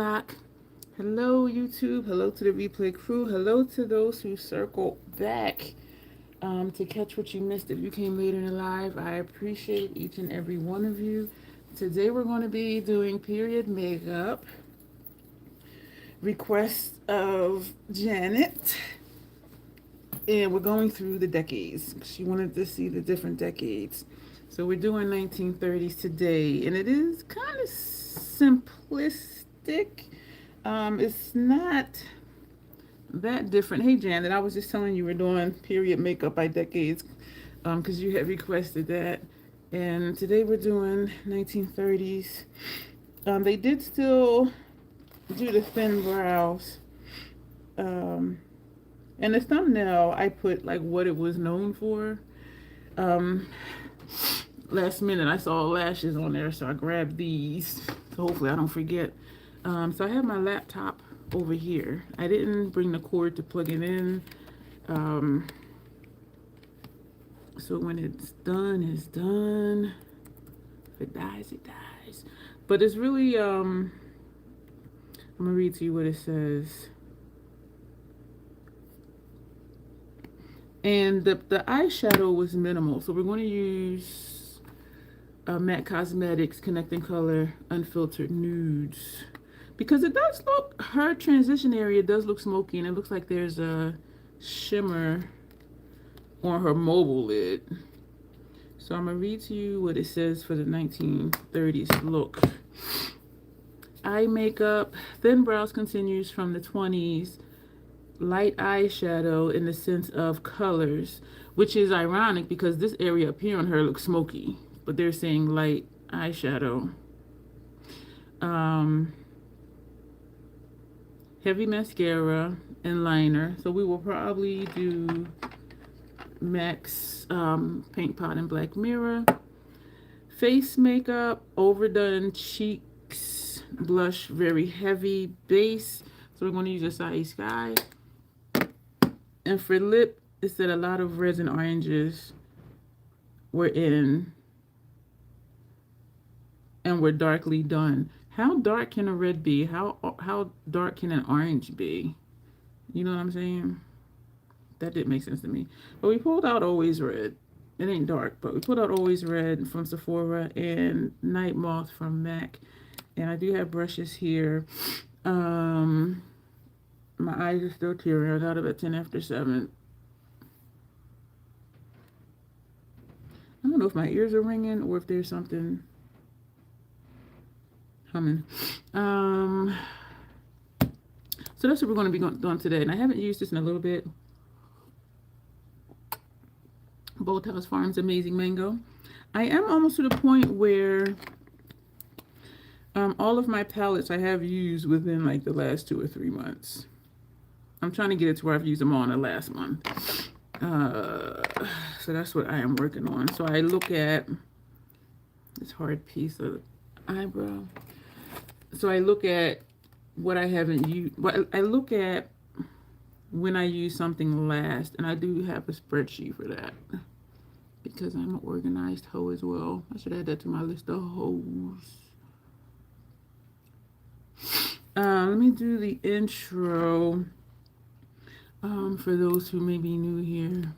Lock. Hello, YouTube. Hello to the replay crew. Hello to those who circled back to catch what you missed if you came later in the live. I appreciate each and every one of you. Today we're going to be doing period makeup. Request of Janet. And we're going through the decades. She wanted to see the different decades. So we're doing 1930s today. And it is kind of simplistic. It's not that different. Hey, Janet, I was just telling you we're doing period makeup by decades because you had requested that. And today we're doing 1930s. They did still do the thin brows. In the thumbnail, I put like what it was known for. Last minute, I saw lashes on there, so I grabbed these. So hopefully I don't forget. So I have my laptop over here. I didn't bring the cord to plug it in. So when it's done, it's done. If it dies, it dies. But it's really, I'm gonna read to you what it says. And the eyeshadow was minimal. So we're going to use Matte Cosmetics Connecting Color Unfiltered Nudes. Because it does look, her transition area does look smoky, and it looks like there's a shimmer on her mobile lid. So I'm going to read to you what it says for the 1930s look. Eye makeup, thin brows continues from the 20s. Light eyeshadow in the sense of colors, which is ironic because this area up here on her looks smoky, but they're saying light eyeshadow. Heavy mascara and liner. So we will probably do MAC's Paint Pot and Black Mirror. Face makeup, overdone cheeks, blush, very heavy base. So we're going to use Acai Sky. And for lip, it said a lot of reds and oranges were in and were darkly done. How dark can a red be? How dark can an orange be? You know what I'm saying? That didn't make sense to me. But we pulled out Always Red. It ain't dark, but we pulled out Always Red from Sephora and Night Moth from MAC. And I do have brushes here. My eyes are still tearing. I got up at 10 after 7. I don't know if my ears are ringing or if there's something humming. So that's what we're going to be doing today. And I haven't used this in a little bit. Bolthouse Farms Amazing Mango. I am almost to the point where all of my palettes I have used within like the last 2 or 3 months. I'm trying to get it to where I've used them all in the last month. So that's what I am working on. So I look at this hard piece of eyebrow. So I look at what I haven't used. Well, I look at when I use something last. And I do have a spreadsheet for that. Because I'm an organized hoe as well. I should add that to my list of hoes. Let me do the intro. For those who may be new here,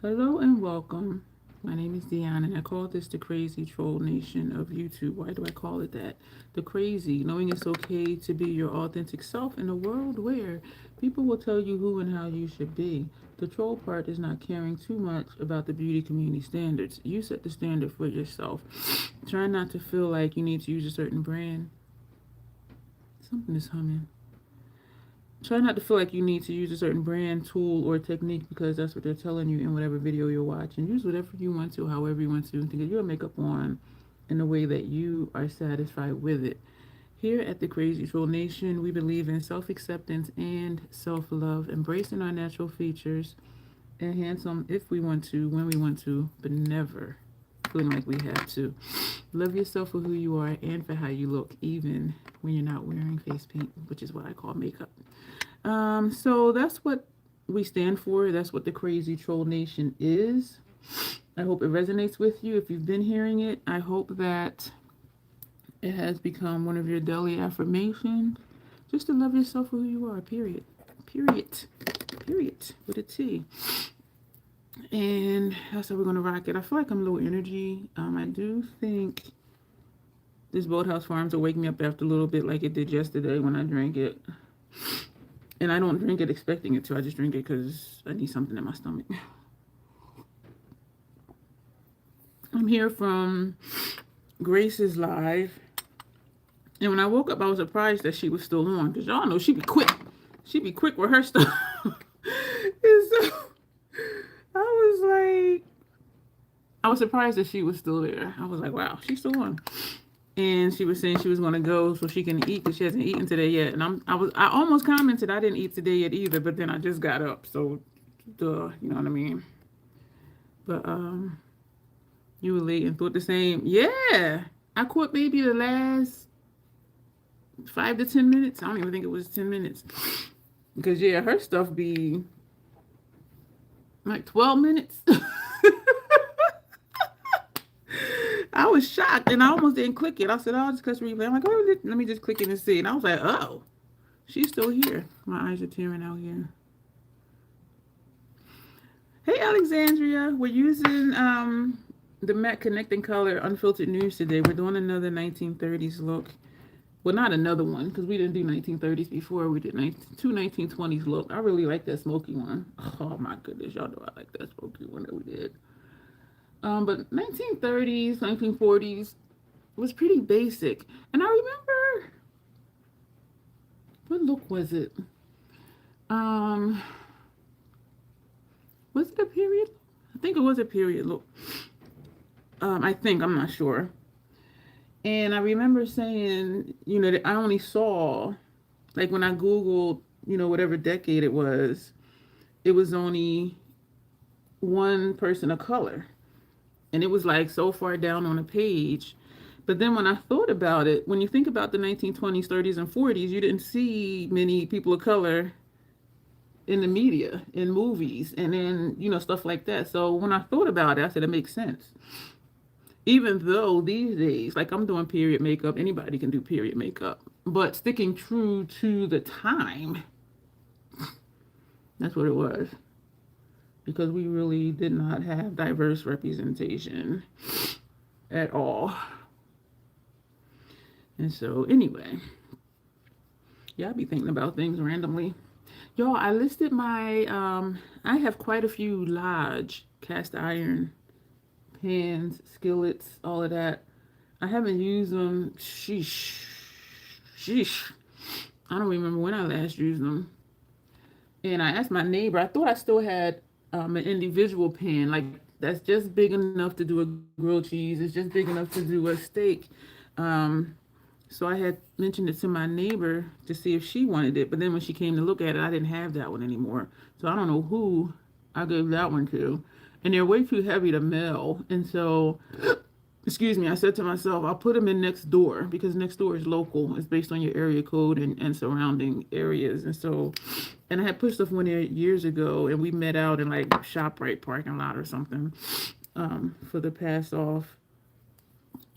hello and welcome. My name is Dion, and I call this the crazy troll nation of YouTube. Why do I call it that? The crazy, knowing it's okay to be your authentic self in a world where people will tell you who and how you should be. The troll part is not caring too much about the beauty community standards. You set the standard for yourself. Try not to feel like you need to use a certain brand. Something is humming. Try not to feel like you need to use a certain brand, tool, or technique because that's what they're telling you in whatever video you're watching. Use whatever you want to, however you want to, to get your makeup on in the way that you are satisfied with it. Here at the Crazy Troll Nation, we believe in self-acceptance and self-love, embracing our natural features, and handsome if we want to, when we want to, but never feeling like we have to. Love yourself for who you are and for how you look, even when you're not wearing face paint, which is what I call makeup. So that's what we stand for. That's what the Crazy Troll Nation is. I hope it resonates with you. If you've been hearing it, I hope that It has become one of your daily affirmations. Just to love yourself for who you are, period. Period. Period. With a T. And that's how we're going to rock it. I feel like I'm low energy. I do think this Boathouse Farms will wake me up after a little bit like it did yesterday when I drank it. And I don't drink it expecting it to. I just drink it because I need something in my stomach. I'm here from Grace's live. And when I woke up, I was surprised that she was still on. Because y'all know she be quick. She be quick with her stuff. And so I was surprised that she was still there. I was like, wow, she's still on. And she was saying she was going to go so she can eat because she hasn't eaten today yet. And I almost commented I didn't eat today yet either, but then I just got up. So, duh, you know what I mean? But, you were late and thought the same. Yeah. I caught maybe the last 5 to 10 minutes. I don't even think it was 10 minutes. Because, yeah, her stuff be like 12 minutes. I was shocked and I almost didn't click it. I said, oh, I'll just click replay. I'm like, oh, let me just click it and see. And I was like, oh, she's still here. My eyes are tearing out here. Hey, Alexandria. We're using the matte connecting color unfiltered news today. We're doing another 1930s look. Well, not another one because we didn't do 1930s before. We did two 1920s look. I really like that smoky one. Oh, my goodness. Y'all know I like that smoky one that we did. But 1930s, 1940s was pretty basic. And I remember, what look was it? Was it a period? I think it was a period look. I'm not sure. And I remember saying, that I only saw, like when I Googled, whatever decade it was only one person of color. And it was like so far down on a page. But then when I thought about it, when you think about the 1920s, 30s, and 40s, you didn't see many people of color in the media, in movies, and in, stuff like that. So when I thought about it, I said it makes sense. Even though these days, like I'm doing period makeup, anybody can do period makeup. But sticking true to the time, that's what it was. Because we really did not have diverse representation at all. And so anyway, yeah, I be thinking about things randomly. Y'all, I listed my, I have quite a few large cast iron pans, skillets, all of that. I haven't used them. Sheesh. I don't remember when I last used them. And I asked my neighbor, I thought I still had an individual pan, like that's just big enough to do a grilled cheese. It's just big enough to do a steak. So I had mentioned it to my neighbor to see if she wanted it. But then when she came to look at it, I didn't have that one anymore. So I don't know who I gave that one to. And they're way too heavy to mail. And so, excuse me, I said to myself, I'll put them in next door because next door is local. It's based on your area code and surrounding areas. And so, and I had put stuff in there years ago and we met out in like ShopRite parking lot or something for the pass off.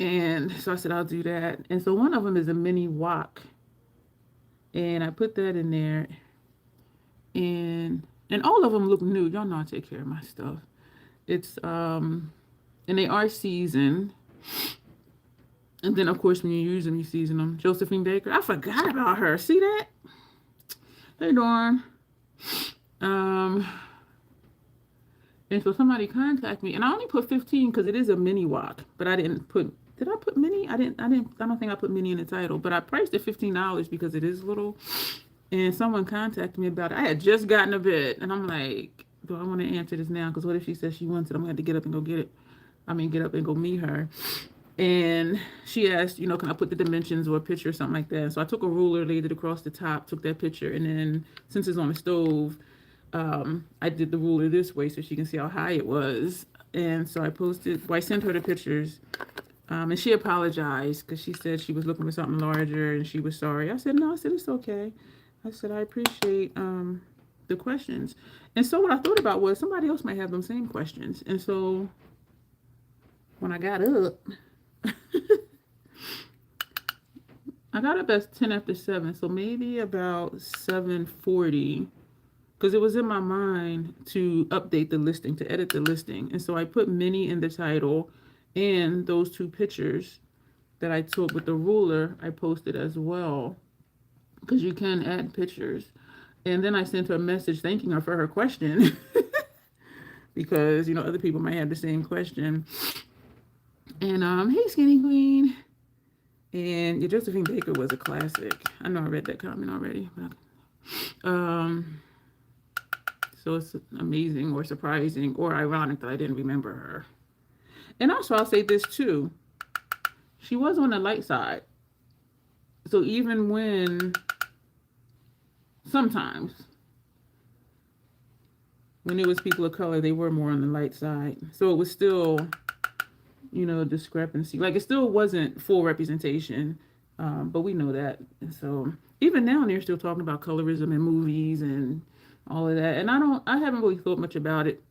And so I said, I'll do that. And so one of them is a mini wok. And I put that in there. And all of them look new. Y'all know I take care of my stuff. It's, and they are seasoned. And then, of course, when you use them, you season them. Josephine Baker. I forgot about her. See that? Hey, Dawn. And so somebody contacted me. And I only put 15 because it is a mini wok. But I didn't put... Did I put mini? I don't think I put mini in the title, but I priced it $15 because it is little. And someone contacted me about it. I had just gotten a bed and I'm like, do I want to answer this now? Because what if she says she wants it? I'm going to have to get up and go get it. Get up and go meet her. And she asked, can I put the dimensions or a picture or something like that? So I took a ruler, laid it across the top, took that picture. And then since it's on the stove, I did the ruler this way so she can see how high it was. And so I sent her the pictures. And she apologized because she said she was looking for something larger and she was sorry. I said, no, it's okay. I said, I appreciate the questions. And so what I thought about was somebody else might have them same questions. And so when I got up, I got up at 10 after 7, so maybe about 7:40, because it was in my mind to update the listing, to edit the listing. And so I put mini in the title, and those two pictures that I took with the ruler, I posted as well, because you can add pictures. And then I sent her a message thanking her for her question because, you know, other people might have the same question. And hey, Skinny Queen. And your Josephine Baker was a classic. I know I read that comment already. But, so it's amazing or surprising or ironic that I didn't remember her. And also, I'll say this too. She was on the light side. So even when sometimes when it was people of color, they were more on the light side. So it was still, you know, a discrepancy. Like, it still wasn't full representation, but we know that. And so even now they're still talking about colorism in movies and all of that. And I haven't really thought much about it,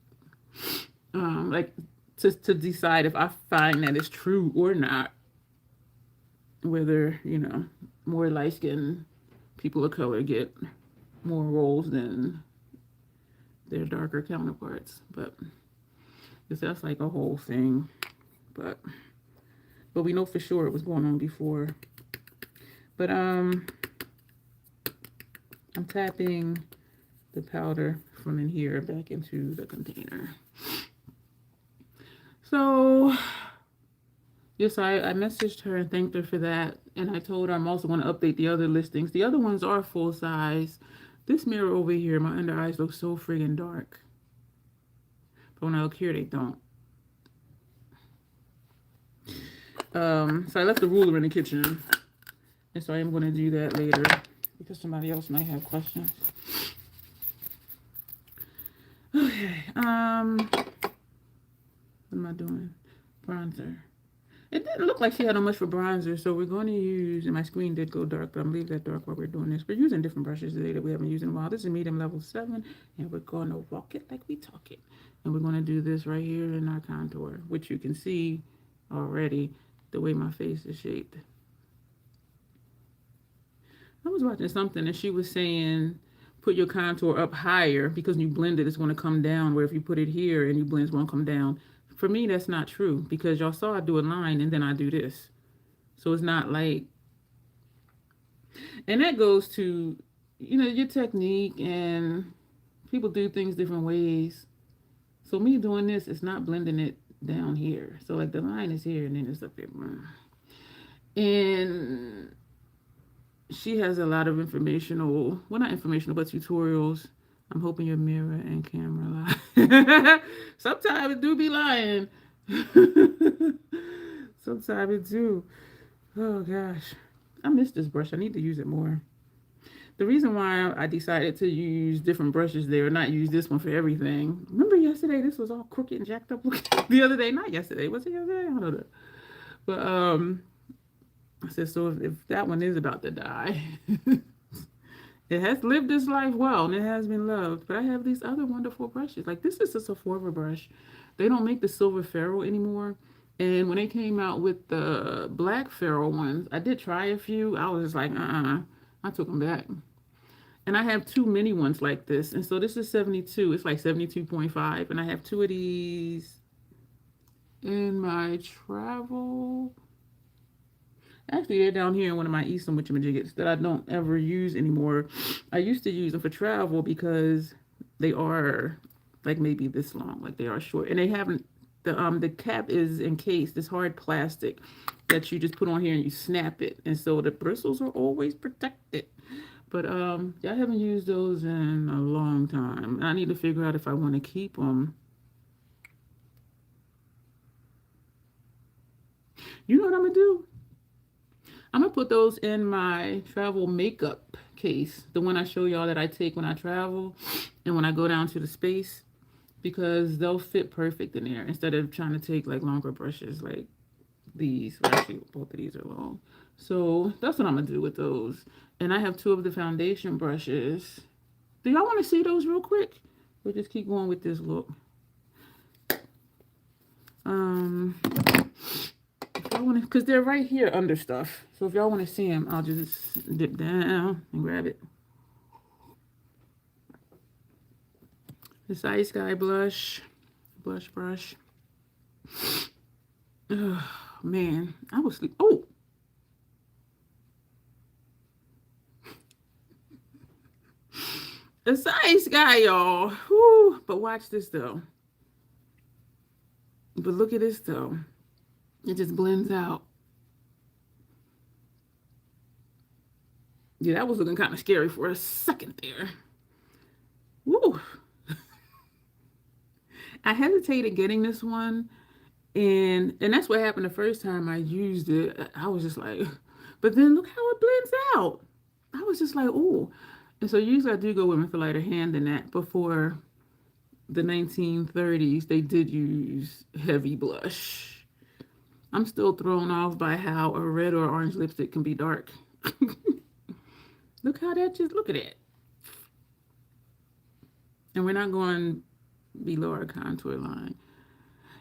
like to decide if I find that it's true or not, whether, you know, more light-skinned people of color get more roles than their darker counterparts. But that's like a whole thing. But we know for sure it was going on before. But I'm tapping the powder from in here back into the container. So yes, I messaged her and thanked her for that. And I told her I'm also going to update the other listings. The other ones are full size. This mirror over here, my under eyes look so friggin' dark. But when I look here, they don't. So I left the ruler in the kitchen. And so I am going to do that later because somebody else might have questions. Okay. What am I doing? Bronzer. It didn't look like she had much for bronzer, so we're going to use, and my screen did go dark, but I'm leaving that dark while we're doing this. We're using different brushes today that we haven't used in a while. This is medium level 7, and we're going to walk it like we talk it. And we're going to do this right here in our contour, which you can see already the way my face is shaped. I was watching something, and she was saying, put your contour up higher because when you blend it, it's going to come down, where if you put it here and you blend, it's going to come down. For me, that's not true because y'all saw I do a line and then I do this. So it's not like, and that goes to, you know, your technique, and people do things different ways. So me doing this is not blending it down here. So like the line is here and then it's up here. And she has a lot of informational, well, not informational, but tutorials. I'm hoping your mirror and camera lie. Sometimes it do be lying. Sometimes it do. Oh gosh. I miss this brush. I need to use it more. The reason why I decided to use different brushes there, not use this one for everything. Remember yesterday, this was all crooked and jacked up looking. The other day, not yesterday. Was it yesterday? I don't know. But I said, so if that one is about to die, it has lived its life well and it has been loved. But I have these other wonderful brushes. Like this is a Sephora brush. They don't make the silver ferrule anymore. And when they came out with the black ferrule ones, I did try a few. I was just like, I took them back. And I have two mini ones like this. And so this is 72. It's like 72.5. And I have two of these in my travel. Actually, they're down here in one of my Eastern witchamajiggets that I don't ever use anymore. I used to use them for travel because they are like maybe this long, like they are short. And they haven't, the cap is encased. It's hard plastic that you just put on here and you snap it. And so the bristles are always protected. But I haven't used those in a long time. I need to figure out if I want to keep them. You know what I'm going to do? I'm going to put those in my travel makeup case. The one I show y'all that I take when I travel and when I go down to the space. Because they'll fit perfect in there instead of trying to take like longer brushes like these. Well, actually, both of these are long. So that's what I'm going to do with those. And I have two of the foundation brushes. Do y'all want to see those real quick? We'll just keep going with this look. If y'all y'all want to, because they're right here under stuff. So if y'all want to see them, I'll just dip down and grab it. This Ice Sky blush brush. Oh, man, I was sleep. Oh, it's Ice Sky, y'all. Whew. But watch this though. But look at this though. It just blends out. Yeah, that was looking kind of scary for a second there. Woo. I hesitated getting this one, and that's what happened the first time I used it. I was just like, but then look how it blends out. I was just like, oh. And so usually I do go with a lighter hand than that. Before the 1930s, they did use heavy blush. I'm still thrown off by how a red or orange lipstick can be dark. Look how that just, look at it. And we're not going below our contour line.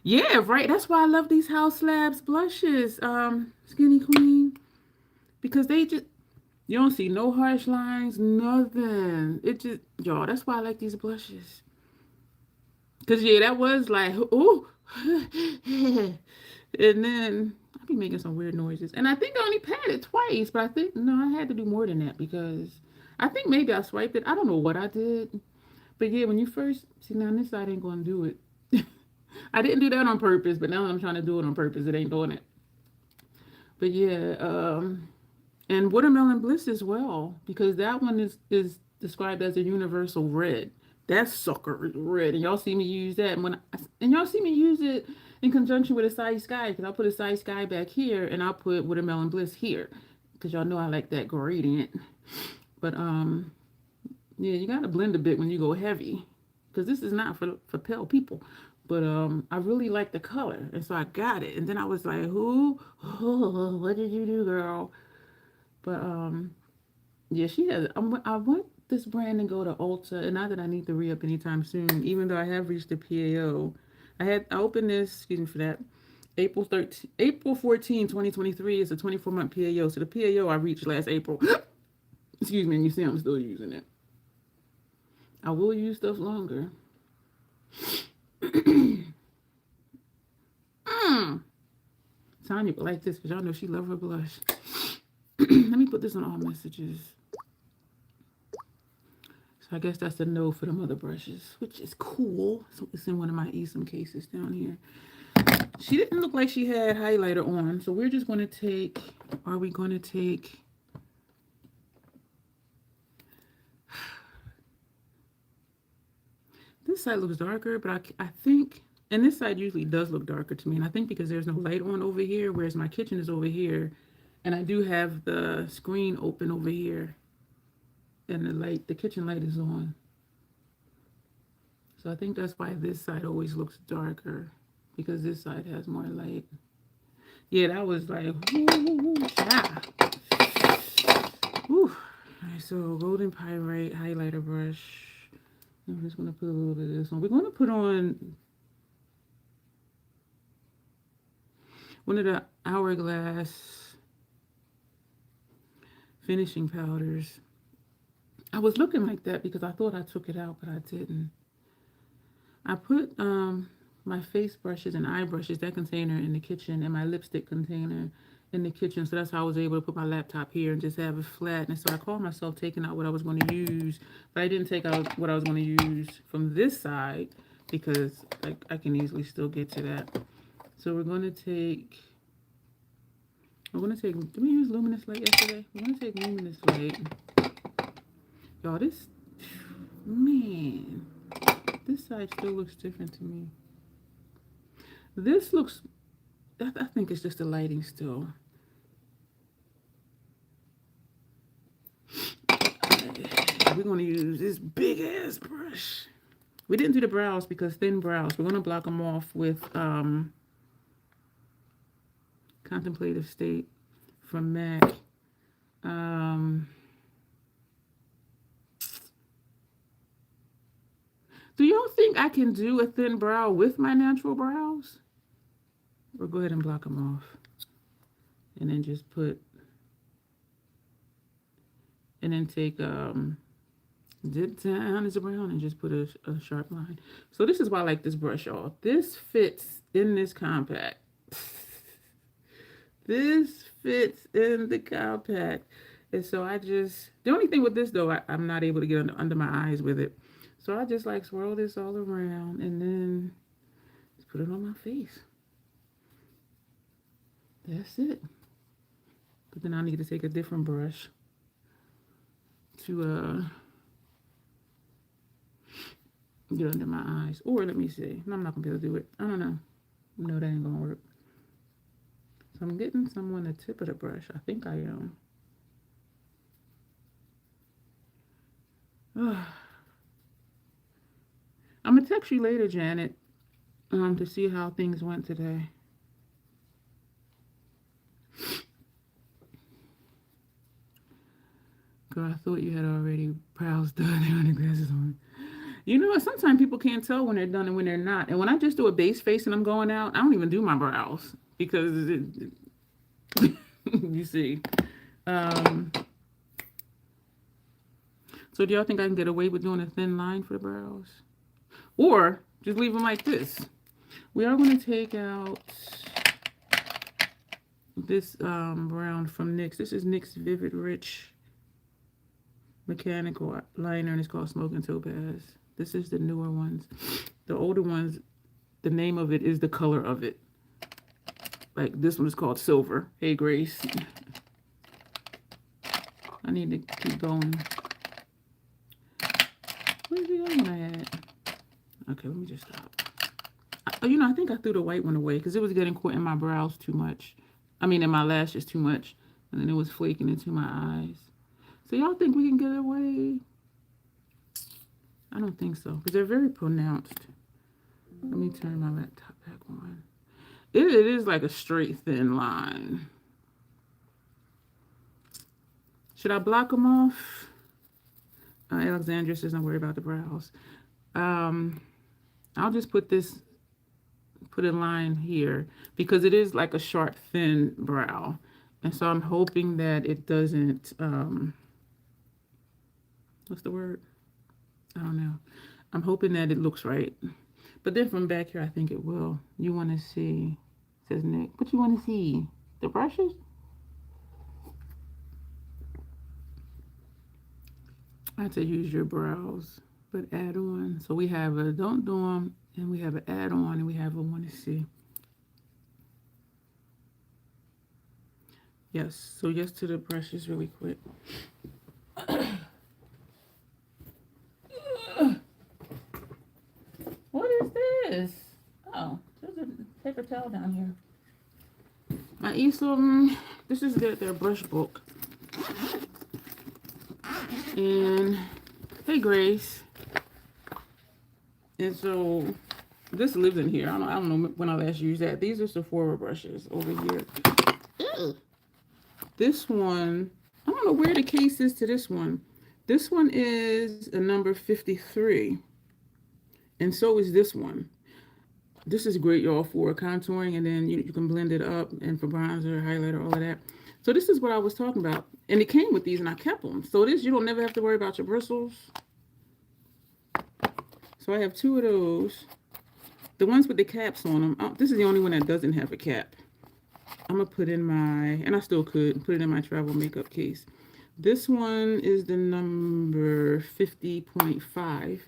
Yeah, right. That's why I love these House Labs blushes, Skinny Queen. Because they just, you don't see no harsh lines, nothing. It just, y'all, that's why I like these blushes. Because, yeah, that was like, ooh. And then I'll be making some weird noises. And I think I only patted twice, but I think, no, I had to do more than that because I think maybe I swiped it. I don't know what I did. But yeah, when you first, see, now this side ain't going to do it. I didn't do that on purpose, but now I'm trying to do it on purpose. It ain't doing it. But yeah, and Watermelon Bliss as well, because that one is described as a universal red. That sucker is red, and y'all see me use that. And y'all see me use it in conjunction with a Side Sky, because I'll put a Side Sky back here, and I'll put Watermelon Bliss here, because y'all know I like that gradient. But yeah, you gotta blend a bit when you go heavy, because this is not for pale people. But I really like the color, and so I got it. And then I was like, "Who? Oh, what did you do, girl?" But yeah, she has. I want this brand to go to Ulta, and not that I need to re-up anytime soon. Even though I have reached the PAO, I opened this. Excuse me for that. April 14, 2023 is a 24-month PAO. So the PAO I reached last April. Excuse me, and you see I'm still using it. I will use stuff longer. Tanya like this because y'all know she love her blush. Let me put this on all messages. So I guess that's a no for them other brushes, which is cool. So it's in one of my Esom cases down here. She didn't look like she had highlighter on, so we're just going to take, are we going to take, this side looks darker, but I think, and this side usually does look darker to me, and I think because there's no light on over here, whereas my kitchen is over here, and I do have the screen open over here, and the kitchen light is on. So I think that's why this side always looks darker, because this side has more light. Yeah, that was like, whoo, yeah. Whew. All right, so Golden Pyrite highlighter brush. I'm just going to put a little bit of this on. We're going to put on one of the Hourglass finishing powders. I was looking like that because I thought I took it out, but I didn't. I put my face brushes and eye brushes, that container in the kitchen, and my lipstick container in the kitchen. So that's how I was able to put my laptop here and just have it flat. And so I called myself taking out what I was going to use, but I didn't take out what I was going to use from this side because I can easily still get to that. So we're going to take, did we use Luminous Light yesterday? We're going to take Luminous Light. Y'all, this, man, this side still looks different to me. This looks, I think it's just the lighting still. We're going to use this big ass brush. We didn't do the brows because thin brows. We're going to block them off with Contemplative State from MAC. Do y'all think I can do a thin brow with my natural brows? Or go ahead and block them off. and then just put, and then take dip down as brown and just put a sharp line. So this is why I like this brush, y'all. This fits in this compact. This fits in the compact. And so I just, the only thing with this though, I'm not able to get under my eyes with it. So I just like swirl this all around and then just put it on my face. That's it. But then I need to take a different brush to get under my eyes. Or let me see. No, I'm not gonna be able to do it. I don't know. No, that ain't gonna work. So I'm getting some on the tip of the brush. I think I am. I'm gonna text you later, Janet, to see how things went today. Girl, I thought you had already brows done and the glasses on. You know what? Sometimes people can't tell when they're done and when they're not. And when I just do a base face and I'm going out, I don't even do my brows because you see. So do y'all think I can get away with doing a thin line for the brows? Or just leave them like this. We are going to take out this brown from NYX. This is NYX Vivid Rich Mechanical Liner, and it's called Smoking Topaz. This is the newer ones. The older ones, the name of it is the color of it. Like this one is called Silver. Hey, Grace. I need to keep going. Where's the other one I had? Okay, let me just stop. You know, I think I threw the white one away because it was getting caught in my brows too much. I mean, in my lashes too much. And then it was flaking into my eyes. So y'all think we can get away? I don't think so because they're very pronounced. Let me turn my laptop back on. It is like a straight thin line. Should I block them off? Alexandra says don't worry about the brows. I'll just put a line here because it is like a sharp thin brow. And so I'm hoping that it doesn't, what's the word? I don't know. I'm hoping that it looks right. But then from back here, I think it will. You want to see, says Nick. What you want to see? The brushes? I had to use your brows, but add on. So we have a don't do them, and we have an add on, and we have a want to see. Yes, so just to the brushes really quick. What is this? Oh, there's a paper towel down here. My Esom, this is their brush book. And hey, Grace. And so this lives in here. I don't know when I last used that. These are Sephora brushes over here. Ew. This one, I don't know where the case is to this one. This one is a number 53. And so is this one. This is great, y'all, for contouring, and then you can blend it up, and for bronzer, highlighter, all of that. So this is what I was talking about. And it came with these, and I kept them. So this, you don't never have to worry about your bristles. So I have two of those. The ones with the caps on them. Oh, this is the only one that doesn't have a cap. I'm going to put in my, and I still could, put it in my travel makeup case. This one is the number 50.5.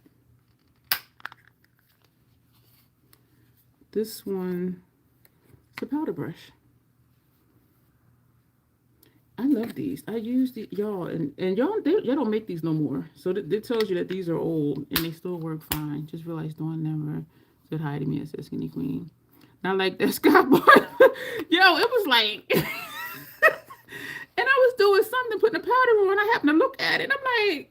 This one, it's a powder brush. I love these. I use the y'all, and y'all don't make these no more. So it tells you that these are old and they still work fine. Just realized Dawn never said hi to me and said Skinny Queen. Not like that Scott boy. Yo, it was like, and I was doing something, putting the powder on. I happened to look at it. And I'm like,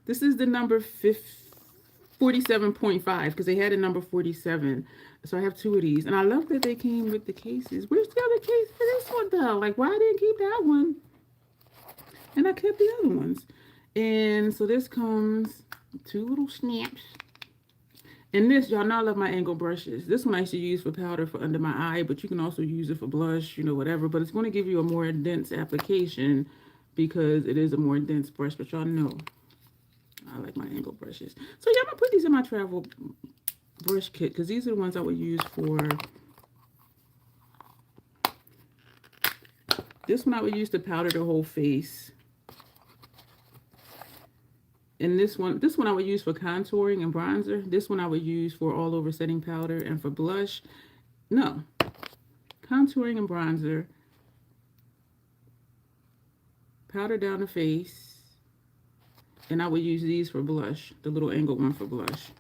this is the number 47.5 because they had a number 47. So I have two of these. And I love that they came with the cases. Where's the other case for this one though? Like, why I didn't keep that one? And I kept the other ones. And so this comes two little snaps. And this, y'all know I love my angle brushes. This one I used to use for powder for under my eye, but you can also use it for blush, you know, whatever. But it's going to give you a more dense application because it is a more dense brush. But y'all know I like my angle brushes. So yeah, I'm going to put these in my travel brush kit because these are the ones I would use for... This one I would use to powder the whole face. And this one I would use for contouring and bronzer. This one I would use for all over setting powder and for blush. No, contouring and bronzer. Powder down the face. And I would use these for blush. The little angled one for blush.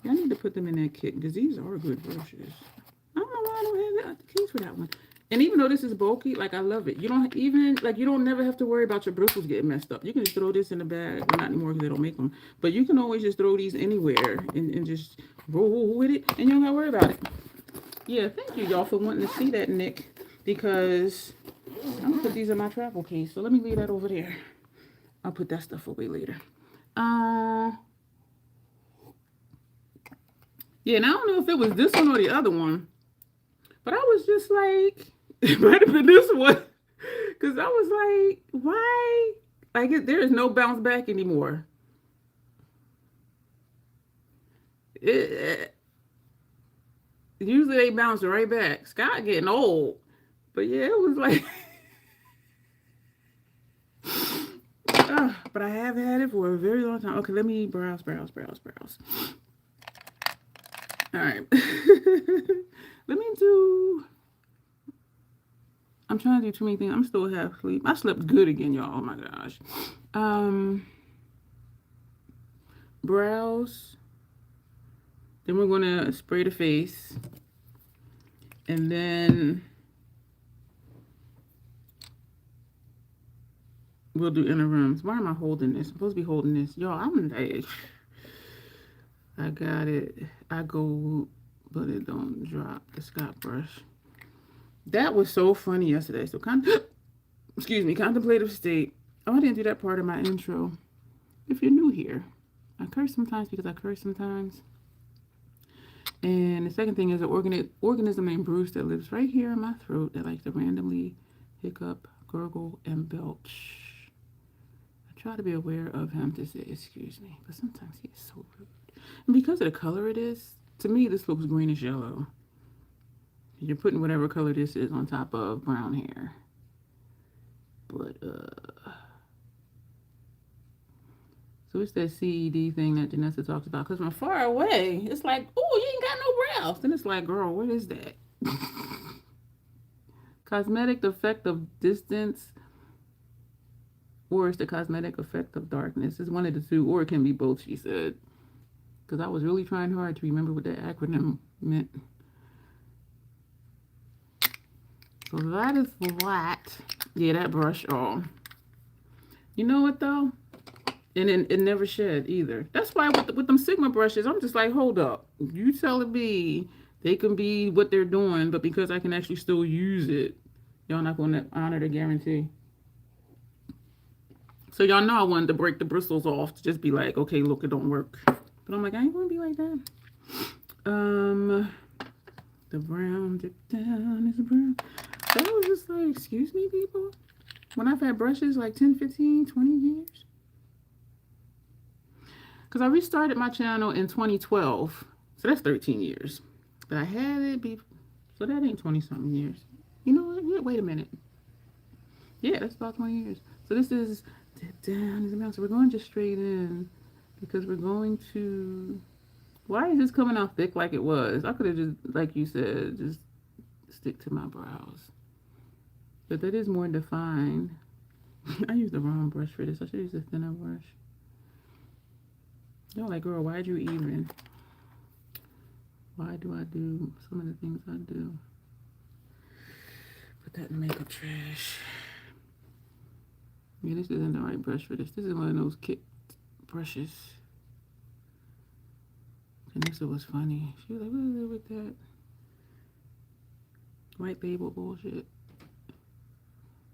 I need to put them in that kit because these are good brushes. I don't know why I don't have the case for that one. And even though this is bulky, like I love it. You don't even, like you don't never have to worry about your bristles getting messed up. You can just throw this in the bag. Well, not anymore because they don't make them. But you can always just throw these anywhere and just roll with it. And you don't got to worry about it. Yeah, thank you y'all for wanting to see that, Nick. Because I'm going to put these in my travel case. So let me leave that over there. I'll put that stuff away later. Yeah, and I don't know if it was this one or the other one. But I was just like... It might have been this one. Because I was like, why? Like, there is no bounce back anymore. Usually they bounce right back. Scott getting old. But yeah, it was like... but I have had it for a very long time. Okay, let me browse. All right. Let me do... I'm trying to do too many things. I'm still half asleep. I slept good again, y'all. Oh my gosh. Brows. Then we're going to spray the face. And then we'll do inner rims. Why am I holding this? I'm supposed to be holding this. Y'all, I'm like... I got it. I go, but it don't drop. The Scott brush. That was so funny yesterday. So, excuse me, contemplative state. Oh, I didn't do that part of my intro. If you're new here, I curse sometimes because I curse sometimes. And the second thing is an organism named Bruce that lives right here in my throat that likes to randomly hiccup, gurgle, and belch. I try to be aware of him to say, excuse me, but sometimes he is so rude. And because of the color it is, to me, this looks greenish yellow. You're putting whatever color this is on top of brown hair. But, so it's that CED thing that Janessa talks about. Because from far away, it's like, oh, you ain't got no brows. Then it's like, girl, what is that? Cosmetic effect of distance. Or it's the cosmetic effect of darkness. It's one of the two. Or it can be both, she said. Because I was really trying hard to remember what that acronym meant. So that is that. Yeah, that brush on. You know what though? And it never shed either. That's why with them Sigma brushes, I'm just like, hold up. You telling me they can be what they're doing, but because I can actually still use it, y'all not going to honor the guarantee. So y'all know I wanted to break the bristles off to just be like, okay, look, it don't work. But I'm like, I ain't going to be like that. The brown dip down is brown. So I was just like, excuse me, people? When I've had brushes like 10, 15, 20 years. Because I restarted my channel in 2012. So that's 13 years. But I had it be... So that ain't 20-something years. You know what? Wait a minute. Yeah, that's about 20 years. So this is dip down is brown. So we're going just straight in. Because we're going to... Why is this coming out thick like it was? I could have just, like you said, just stick to my brows. But that is more defined. I used the wrong brush for this. I should use a thinner brush. Y'all like, girl, why'd you even? Why do I do some of the things I do? Put that in the makeup trash. Yeah, this isn't the right brush for this. This is one of those kit brushes. Vanessa was funny. She was like, what is it with that white label bullshit?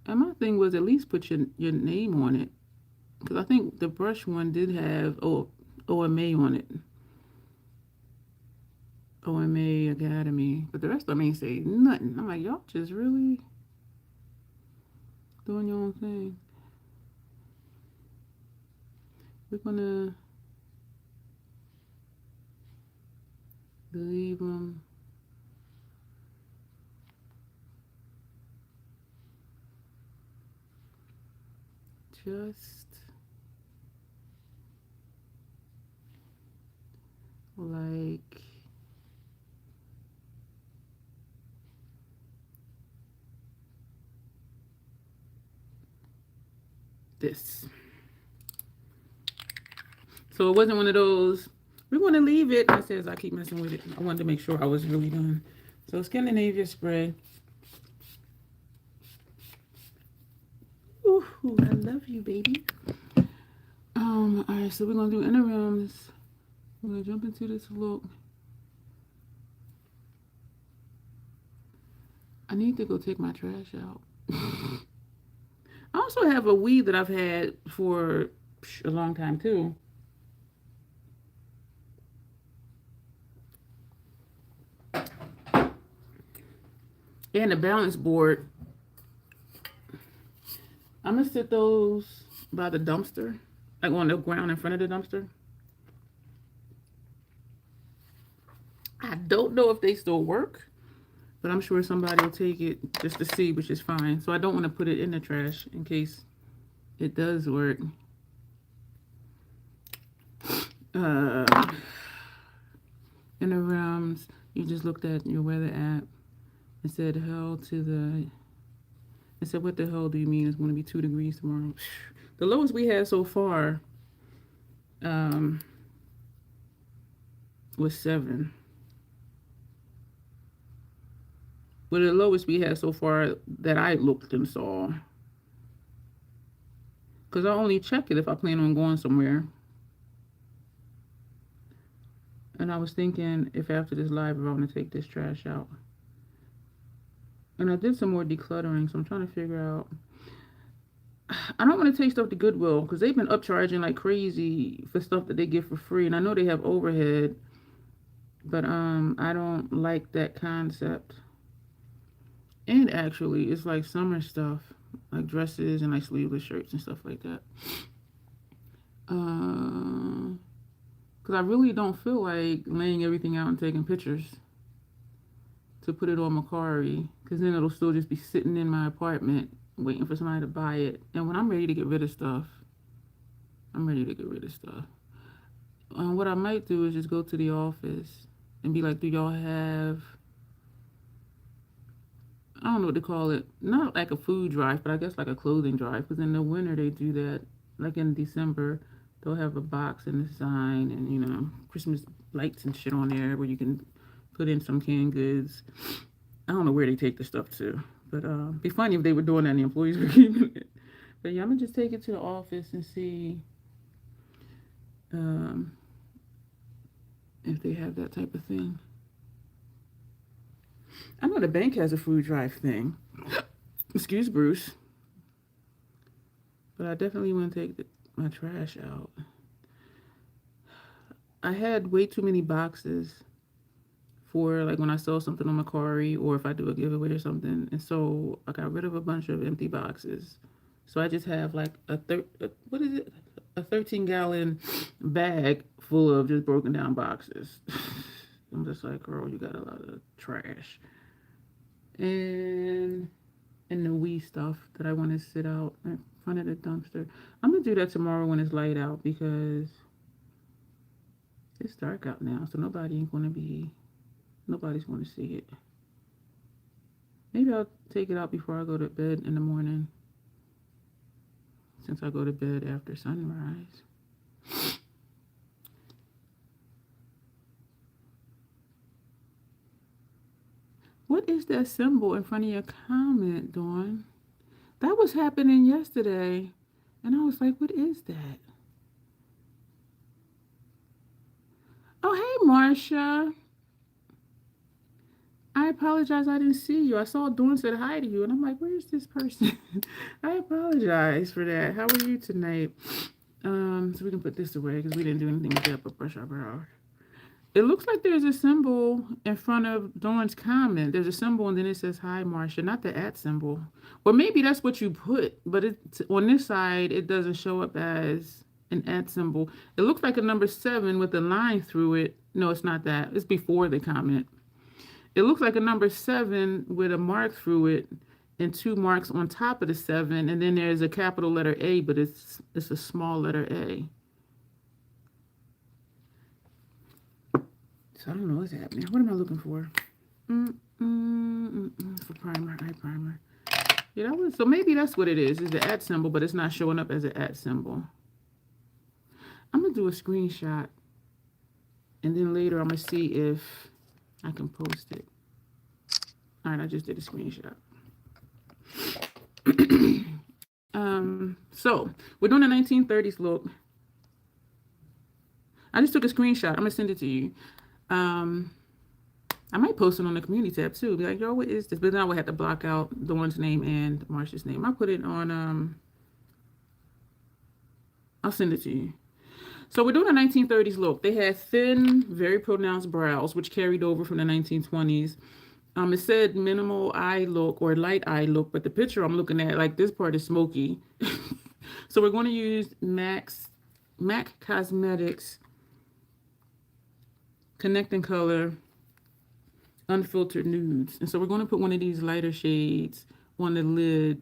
And my thing was at least put your name on it. Because I think the brush one did have OMA on it. OMA Academy, but the rest of them ain't say nothing. I'm like, y'all just really doing your own thing. We're gonna leave them. Just like this. So it wasn't one of those, we're going to leave it. I says I keep messing with it. I wanted to make sure I was really done. So Scandinavia spread. Ooh, I love you, baby. Alright, so we're going to do interims. We're going to jump into this look. I need to go take my trash out. I also have a weed that I've had for a long time too. And the balance board. I'm going to sit those by the dumpster, like on the ground in front of the dumpster. I don't know if they still work, but I'm sure somebody will take it just to see, which is fine. So I don't want to put it in the trash in case it does work. Interims, you just looked at your weather app. It said hell to the, it said what the hell do you mean it's going to be 2 degrees tomorrow? The lowest we had so far was 7. But the lowest we had so far that I looked and saw. Because I only check it if I plan on going somewhere. And I was thinking if after this live, if I want to take this trash out. And I did some more decluttering, so I'm trying to figure out. I don't want to take stuff to Goodwill because they've been upcharging like crazy for stuff that they give for free. And I know they have overhead, but I don't like that concept. And actually, it's like summer stuff, like dresses and like sleeveless shirts and stuff like that. Because I really don't feel like laying everything out and taking pictures to put it on Macari, because then it'll still just be sitting in my apartment waiting for somebody to buy it. And when I'm ready to get rid of stuff, I'm ready to get rid of stuff. What I might do is just go to the office and be like, do y'all have, I don't know what to call it, not like a food drive, but I guess like a clothing drive, because in the winter they do that, like in December, they'll have a box and a sign and, you know, Christmas lights and shit on there where you can put in some canned goods. I don't know where they take the stuff to, but it'd be funny if they were doing that and the employees were keeping it. But yeah, I'm gonna just take it to the office and see if they have that type of thing. I know the bank has a food drive thing. Excuse Bruce. But I definitely want to take my trash out. I had way too many boxes for like when I sell something on Macari or if I do a giveaway or something. And so I got rid of a bunch of empty boxes. So I just have like a 13-gallon bag full of just broken down boxes. I'm just like, girl, you got a lot of trash. And the wee stuff that I want to sit out in front of the dumpster. I'm going to do that tomorrow when it's light out because it's dark out now. So nobody's going to see it. Maybe I'll take it out before I go to bed in the morning, since I go to bed after sunrise. What is that symbol in front of your comment, Dawn? That was happening yesterday, and I was like, what is that? Oh, hey, Marsha. I apologize, I didn't see you. I saw Dawn said hi to you, and I'm like, where's this person? I apologize for that. How are you tonight? So we can put this away because we didn't do anything with that but brush our brow. It looks like there's a symbol in front of Dawn's comment. There's a symbol and then it says hi, Marcia, not the at symbol. Or maybe that's what you put, but it's on this side, it doesn't show up as an at symbol. It looks like a number 7 with a line through it. No, it's not that. It's before the comment. It looks like a number 7 with a mark through it and 2 marks on top of the 7. And then there's a capital letter A, but it's a small letter A. So I don't know what's happening. What am I looking for? For primer, eye primer. Yeah, that was, so maybe that's what it is. It's the at symbol, but it's not showing up as an at symbol. I'm going to do a screenshot. And then later I'm going to see if I can post it. All right, I just did a screenshot. So we're doing a 1930s look. I just took a screenshot. I'm going to send it to you. I might post it on the community tab too. Be like, yo, what is this? But then I would have to block out Dawn's name and Marcia's name. I'll put it on, I'll send it to you. So we're doing a 1930s look. They had thin, very pronounced brows, which carried over from the 1920s. It said minimal eye look or light eye look, but the picture I'm looking at, like this part is smoky. So we're going to use MAC Cosmetics Connecting Color Unfiltered Nudes. And so we're going to put one of these lighter shades on the lid.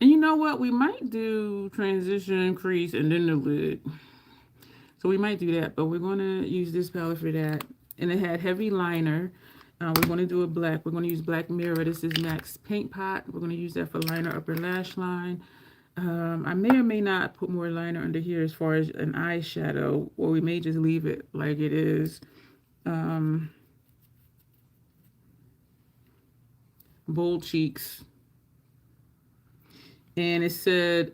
And you know what? We might do transition, crease, and then the lid. So we might do that, but we're going to use this palette for that. And it had heavy liner. We're going to do a black. We're going to use Black Mirror. This is MAC's Paint Pot. We're going to use that for liner, upper lash line. I may or may not put more liner under here as far as an eyeshadow, or we may just leave it like it is. Bold cheeks. And it said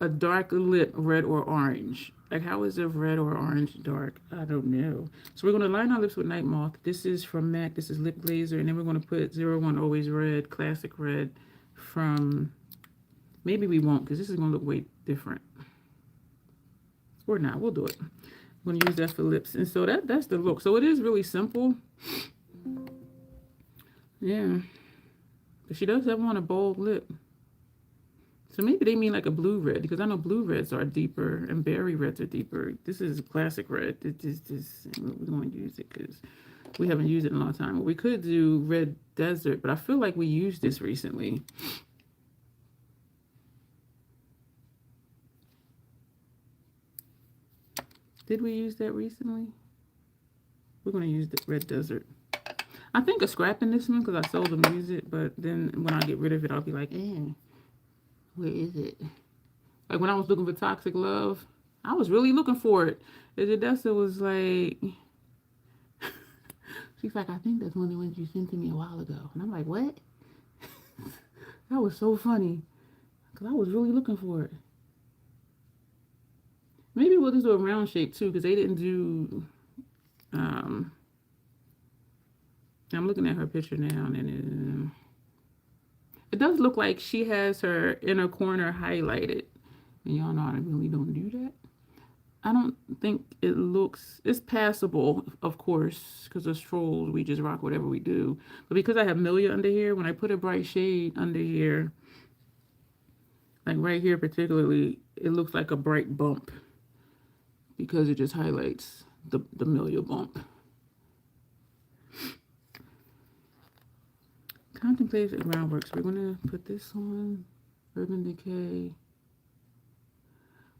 a dark lip, red or orange. Like, how is it red or orange dark? I don't know. So we're going to line our lips with Night Moth. This is from MAC. This is Lip Glazer. And then we're going to put 01 Always Red, Classic Red from... Maybe we won't, because this is going to look way different. Or not. We'll do it. I'm going to use that for lips. And so that's the look. So it is really simple. Yeah. But she does have on a bold lip. So maybe they mean like a blue red, because I know blue reds are deeper and berry reds are deeper. This is a classic red. We're going to use it because we haven't used it in a long time. We could do Red Desert, but I feel like we used this recently. Did we use that recently? We're going to use the Red Desert. I think of scrapping this one because I seldom use it, but then when I get rid of it, I'll be like, where is it? Like when I was looking for Toxic Love, I was really looking for it. And Odessa was like, she's like, I think that's one of the ones you sent to me a while ago. And I'm like, what? That was so funny because I was really looking for it. Maybe we'll just do a round shape too, because they didn't do, I'm looking at her picture now, and it does look like she has her inner corner highlighted. And y'all know I really don't do that. I don't think it looks, it's passable, of course, because as trolls, we just rock whatever we do. But because I have Milia under here, when I put a bright shade under here, like right here particularly, it looks like a bright bump. Because it just highlights the Milia bump. Contemplate the groundwork. So we're going to put this on Urban Decay.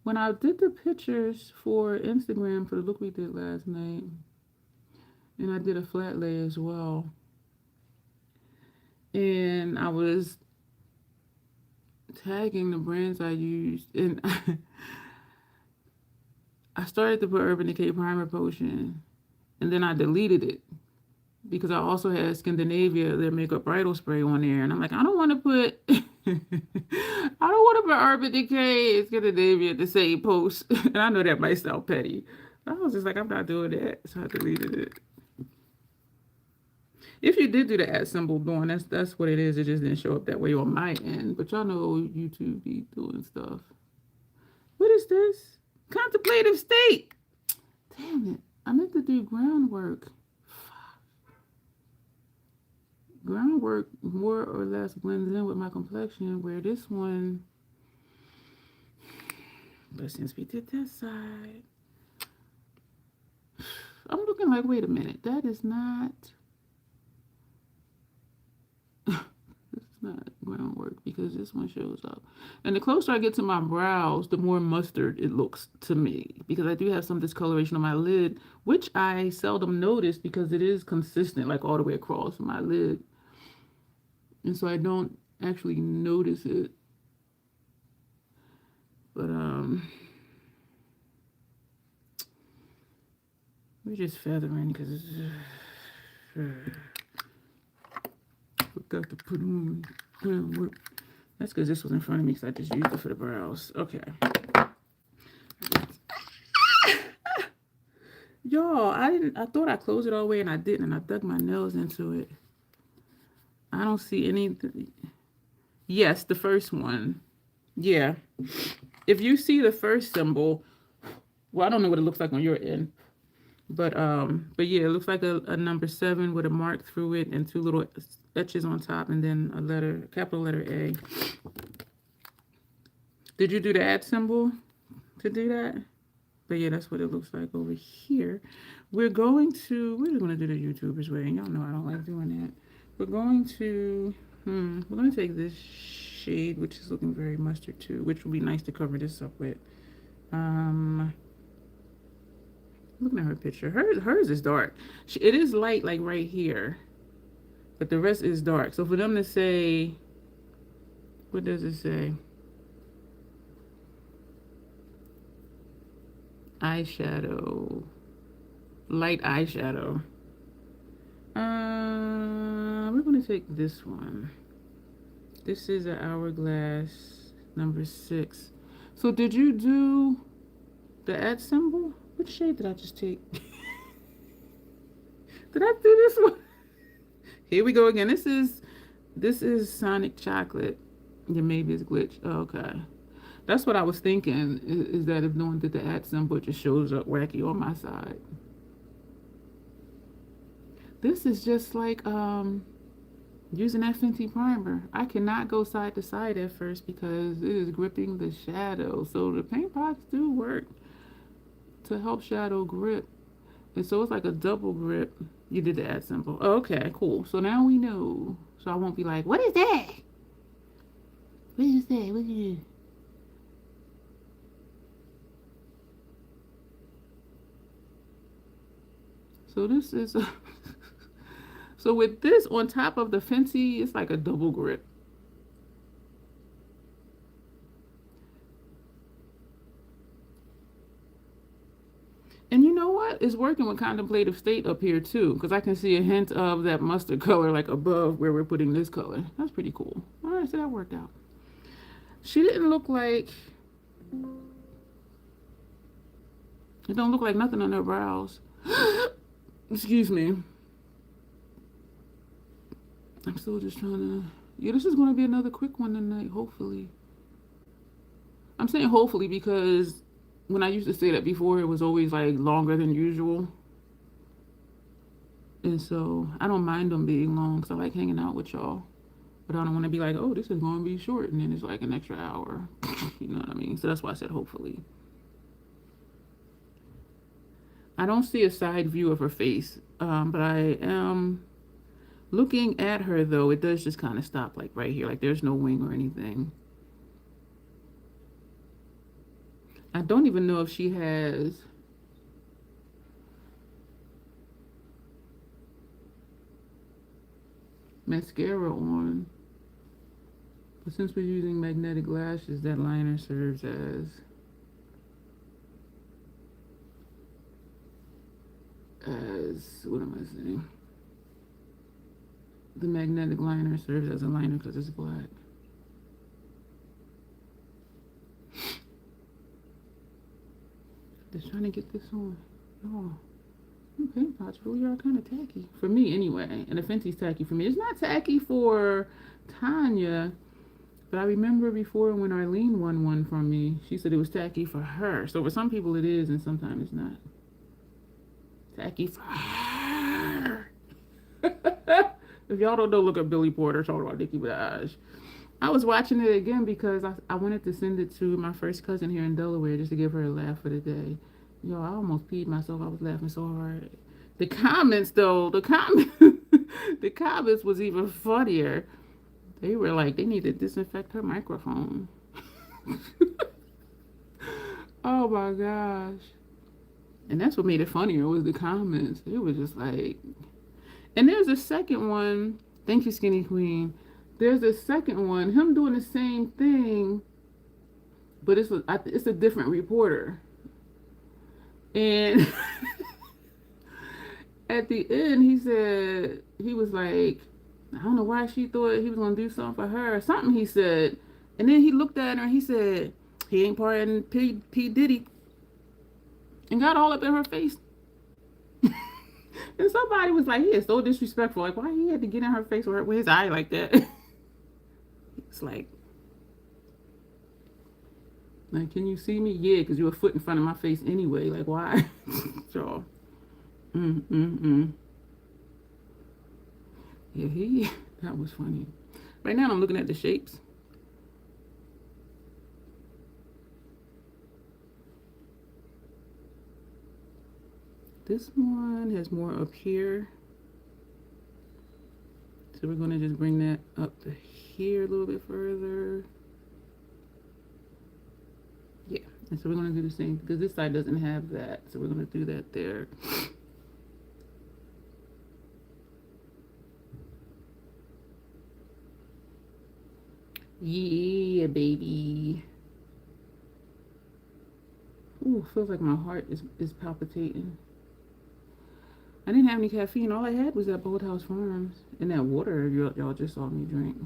When I did the pictures for Instagram for the look we did last night, and I did a flat lay as well, and I was tagging the brands I used, and I started to put Urban Decay Primer Potion, and then I deleted it because I also had Scandinavia, their makeup bridal spray on there, and I'm like, I don't want to put, Urban Decay and Scandinavia at the same post, and I know that might sound petty. I was just like, I'm not doing that, so I deleted it. If you did do the @ symbol doing, that's what it is. It just didn't show up that way on my end, but y'all know YouTube be doing stuff. What is this? Contemplative State. Damn it. I meant to do groundwork. Groundwork more or less blends in with my complexion, where this one, but since we did that side, I'm looking like, wait a minute, that is not, this is not groundwork, because this one shows up. And the closer I get to my brows, the more mustard it looks to me, because I do have some discoloration on my lid, which I seldom notice because it is consistent, like all the way across my lid. And so I don't actually notice it. But we're just feathering because forgot to put on groundwork. That's because this was in front of me because I just used it for the brows. Okay. Y'all, I thought I closed it all the way and I didn't, and I dug my nails into it. I don't see anything. Yes, the first one. Yeah. If you see the first symbol, well, I don't know what it looks like on your end. But yeah, it looks like a number 7 with a mark through it and 2 little etches on top, and then a letter, capital letter A. Did you do the @ symbol to do that? But yeah, that's what it looks like over here. We're just going to do the YouTubers way. Y'all know I don't like doing that. We're going to take this shade, which is looking very mustard too, which would be nice to cover this up with. Looking at her picture, hers is dark. It is light, like right here, but the rest is dark. So for them to say, what does it say? Eyeshadow, light eyeshadow. We're gonna take this one. This is an hourglass number 6. So did you do the @ symbol? Which shade did I just take? Did I do this one? Here we go again. This is Sonic Chocolate. Yeah, maybe it's glitch. Oh, okay. That's what I was thinking, is that if no one did the @ symbol, it just shows up wacky on my side. This is just like using that Fenty primer. I cannot go side to side at first because it is gripping the shadow. So the paint pots do work to help shadow grip. And so it's like a double grip. You did the @ symbol. Oh, okay, cool. So now we know. So I won't be like, what is that? What is that? What is it? So this is so with this on top of the Fenty, it's like a double grip. And you know what? It's working with Contemplative State up here too, because I can see a hint of that mustard color like above where we're putting this color. That's pretty cool. All right, so that worked out. She didn't look like, it don't look like nothing on her brows. Excuse me. I'm still just trying to, yeah, this is going to be another quick one tonight, hopefully. I'm saying hopefully because when I used to say that before, it was always like longer than usual. And so I don't mind them being long because I like hanging out with y'all. But I don't want to be like, oh, this is going to be short and then it's like an extra hour. You know what I mean? So that's why I said hopefully. I don't see a side view of her face, but I am looking at her though. It does just kind of stop like right here, like there's no wing or anything. I don't even know if she has mascara on, but since we're using magnetic lashes, that liner serves as what am I saying? The magnetic liner serves as a liner because it's black. Just trying to get this on. Oh, paint pots really are kind of tacky for me anyway, and the Fenty's tacky for me. It's not tacky for Tanya, but I remember before when Arlene won one from me, she said it was tacky for her. So for some people it is, and sometimes it's not. Tacky for her. If y'all don't know, look up Billy Porter talking about Nicki Minaj. I was watching it again because I wanted to send it to my first cousin here in Delaware just to give her a laugh for the day. Yo, I almost peed myself. I was laughing so hard. The comments, though, the comments was even funnier. They were like, they need to disinfect her microphone. Oh my gosh. And that's what made it funnier was the comments. It was just like, and there's a second one. Thank you, Skinny Queen. There's a second one, him doing the same thing, but it's a different reporter. And at the end, he said, he was like, I don't know why she thought he was going to do something for her or something, he said. And then he looked at her and he said, he ain't pardoning P. Diddy. And got all up in her face. And somebody was like, he is so disrespectful. Like, why he had to get in her face with his eye like that? It's like, can you see me? Yeah, because you're a foot in front of my face anyway. Like, why? So, yeah, that was funny. Right now, I'm looking at the shapes. This one has more up here. So we're going to just bring that up to here a little bit further. Yeah, and so we're going to do the same because this side doesn't have that. So we're going to do that there. Yeah, baby. Ooh, feels like my heart is palpitating. I didn't have any caffeine. All I had was that Boathouse Farms and that water y'all just saw me drink.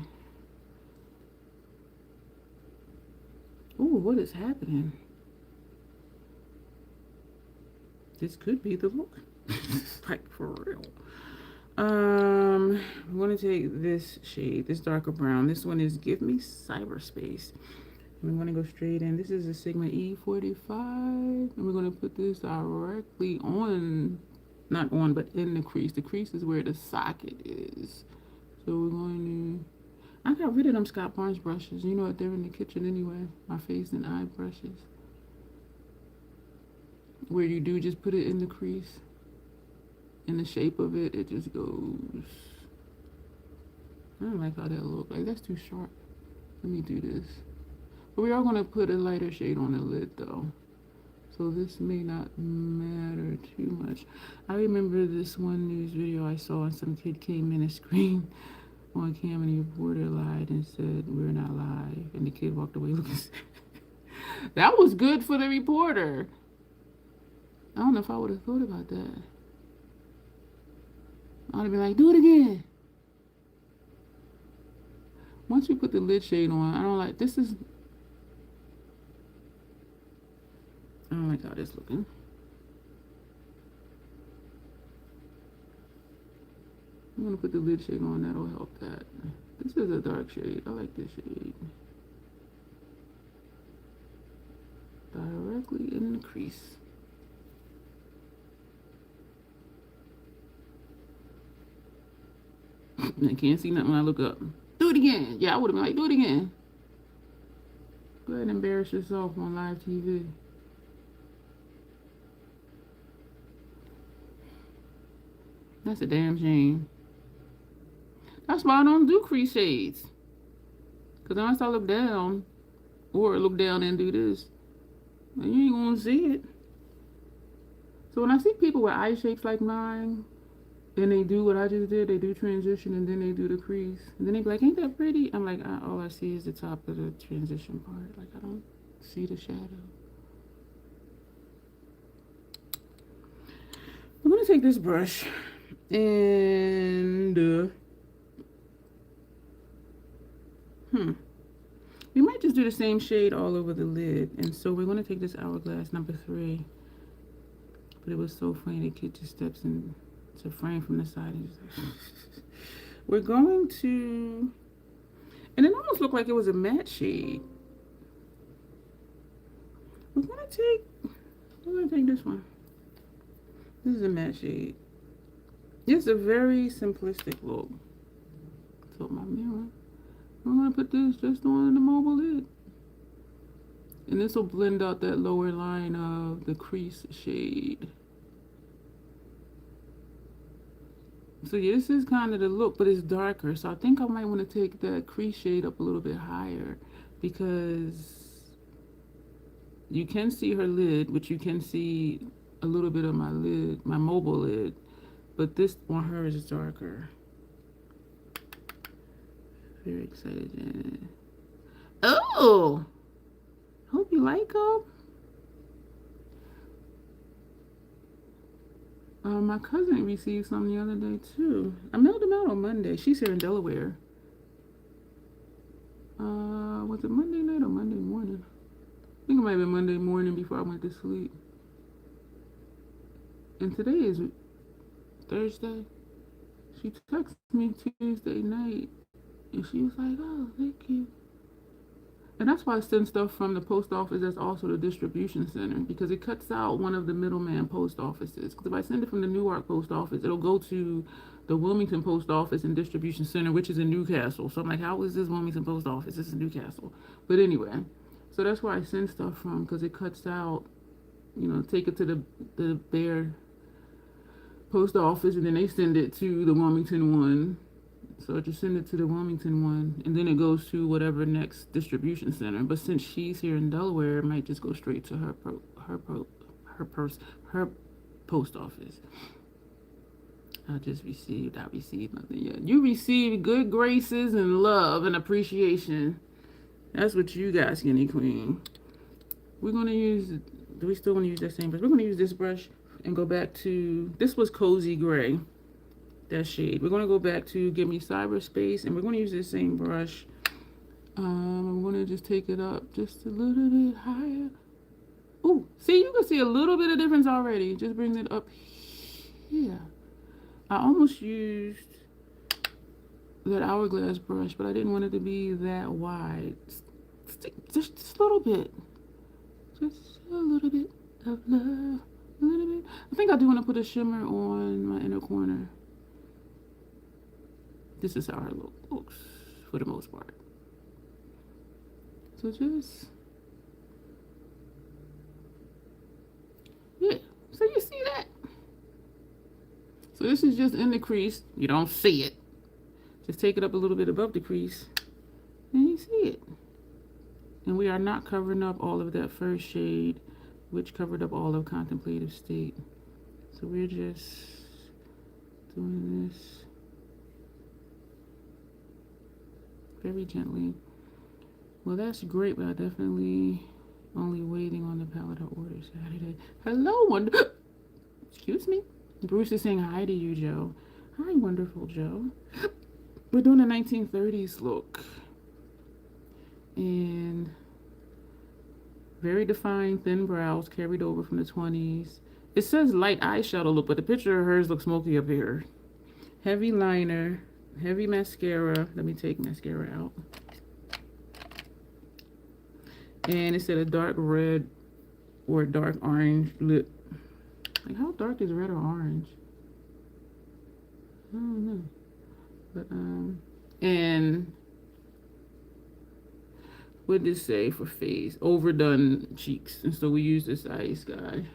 Ooh, what is happening? This could be the look. Like, for real. I'm going to take this shade, this darker brown. This one is Give Me Cyberspace. And we're going to go straight in. This is a Sigma E45. And we're going to put this directly on, not on, but in the crease. The crease is where the socket is. So we're going to, I got rid of them Scott Barnes brushes. You know what, they're in the kitchen anyway. My face and eye brushes. Where you do just put it in the crease. In the shape of it, it just goes. I don't like how that looks. Like, that's too sharp. Let me do this. But we are going to put a lighter shade on the lid, though. So this may not matter too much. I remember this one news video I saw, and some kid came in and screamed on cam, and the reporter lied and said, "We're not live." And the kid walked away looking sad. That was good for the reporter. I don't know if I would have thought about that. I would have been like, do it again. Once you put the lid shade on, I don't like, this is, I don't like how this looking. I'm going to put the lid shade on, that'll help that. This is a dark shade, I like this shade. Directly in the crease. I can't see nothing when I look up. Do it again. Yeah, I would have been like, do it again. Go ahead and embarrass yourself on live TV. That's a damn shame. That's why I don't do crease shades. Because unless I look down, or look down and do this, you ain't gonna see it. So when I see people with eye shapes like mine, and they do what I just did, they do transition and then they do the crease. And then they be like, ain't that pretty? I'm like, all I see is the top of the transition part. Like, I don't see the shadow. I'm going to take this brush and, we might just do the same shade all over the lid. And so we're going to take this Hourglass number 3. But it was so funny, the kid just steps in. It's a frame from the side. We're going to, and it almost looked like it was a matte shade. We're gonna take this one. This is a matte shade. It's a very simplistic look. So my mirror. I'm gonna put this just on the mobile lid. And this will blend out that lower line of the crease shade. So yeah, this is kind of the look, but it's darker. So I think I might want to take that crease shade up a little bit higher, because you can see her lid, which you can see a little bit of my lid, my mobile lid, but this on her is darker. Very excited. Oh! Hope you like them. My cousin received some the other day too. I mailed them out on Monday. She's here in Delaware. Was it Monday night or Monday morning? I think it might have been Monday morning before I went to sleep. And today is Thursday. She texted me Tuesday night and she was like, "Oh, thank you." And that's why I send stuff from the post office that's also the distribution center, because it cuts out one of the middleman post offices. Because if I send it from the Newark post office, it'll go to the Wilmington post office and distribution center, which is in Newcastle. So I'm like, how is this Wilmington post office? This is Newcastle. But anyway, so that's where I send stuff from, because it cuts out, you know, take it to the Bear post office and then they send it to the Wilmington one. So I just send it to the Wilmington one, and then it goes to whatever next distribution center. But since she's here in Delaware, it might just go straight to her post office. I received nothing yet. You received good graces and love and appreciation. That's what you got, Skinny Queen. We're gonna use. Do we still want to use that same brush? We're gonna use this brush and go back to. This was Cozy Gray. That shade. We're going to go back to Give Me Cyberspace, and we're going to use this same brush. I'm going to just take it up just a little bit higher. Oh, see, you can see a little bit of difference already. Just bring it up here. I almost used that hourglass brush, but I didn't want it to be that wide. Just a little bit. Just a little bit of love. A little bit. I think I do want to put a shimmer on my inner corner. This is how her look looks for the most part. So just, yeah, so you see that? So this is just in the crease. You don't see it. Just take it up a little bit above the crease and you see it. And we are not covering up all of that first shade, which covered up all of Contemplative State. So we're just doing this very gently. Well, that's great, but I definitely only waiting on the palette I ordered Saturday. Hello, excuse me. Bruce is saying hi to you, Joe. Hi, wonderful Joe. We're doing a 1930s look. And very defined thin brows carried over from the 20s. It says light eyeshadow look, but the picture of hers looks smoky up here. Heavy liner. Heavy mascara. Let me take mascara out. And it said a dark red or dark orange lip. Like, how dark is red or orange? I don't know. But and what did it say for face? Overdone cheeks. And so we use this Ice Guy.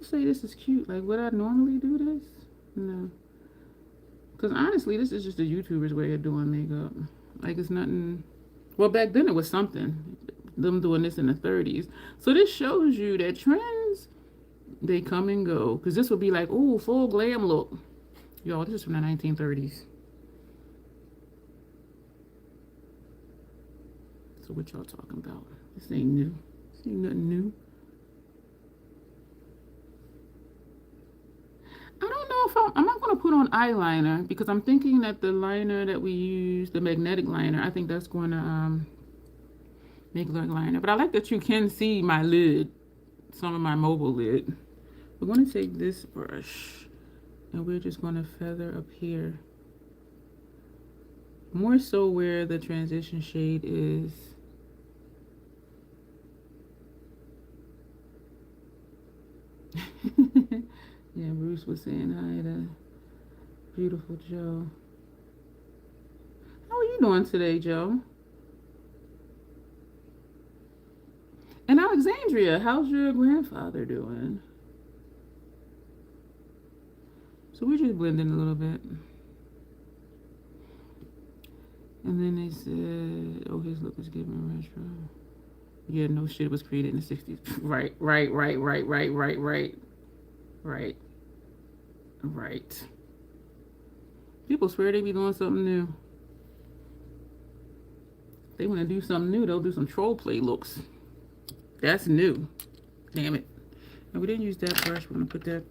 Say this is cute. Like, would I normally do this? No, because honestly this is just a YouTuber's way of doing makeup. Like, it's nothing. Well, back then it was something, them doing this in the 30s. So this shows you that trends, they come and go. Because this would be like, oh, full glam look. Y'all, this is from the 1930s. So what y'all talking about? This ain't new. This ain't nothing new. I don't know if I'm not going to put on eyeliner, because I'm thinking that the liner that we use, the magnetic liner, I think that's going to make it look liner. But I like that you can see my lid, some of my mobile lid. We're going to take this brush and we're just going to feather up here. More so where the transition shade is. Yeah, Bruce was saying hi to beautiful Joe. How are you doing today, Joe? And Alexandria, how's your grandfather doing? So we're just blending a little bit. And then they said, oh, his look is giving retro. Yeah, no shit was created in the 60s. Right. Right. People swear they be doing something new. They want to do something new, they'll do some troll play looks. That's new. Damn it. And we didn't use that brush. We're going to put that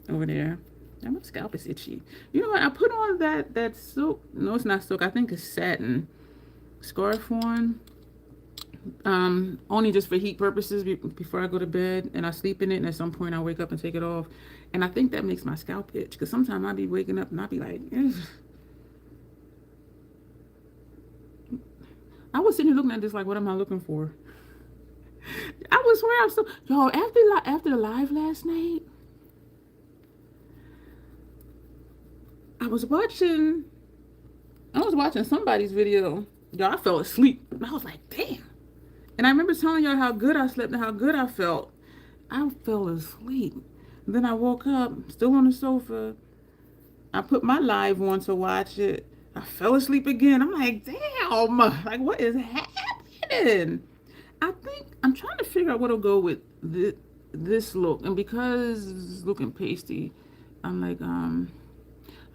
over there. Now my scalp is itchy. You know what? I put on that silk. No, it's not silk. I think it's satin scarf on. Only just for heat purposes before I go to bed, and I sleep in it, and at some point I wake up and take it off. And I think that makes my scalp itch, because sometimes I'll be waking up and I'll be like, ugh. I was sitting here looking at this like, what am I looking for? I would swear I'm so, yo, after the live last night, I was watching somebody's video. Yo, I fell asleep. I was like, damn. And I remember telling y'all how good I slept and how good I felt. I fell asleep. Then I woke up, still on the sofa. I put my live on to watch it. I fell asleep again. I'm like, damn. Like, what is happening? I think I'm trying to figure out what'll go with this look. And because it's looking pasty, I'm like, I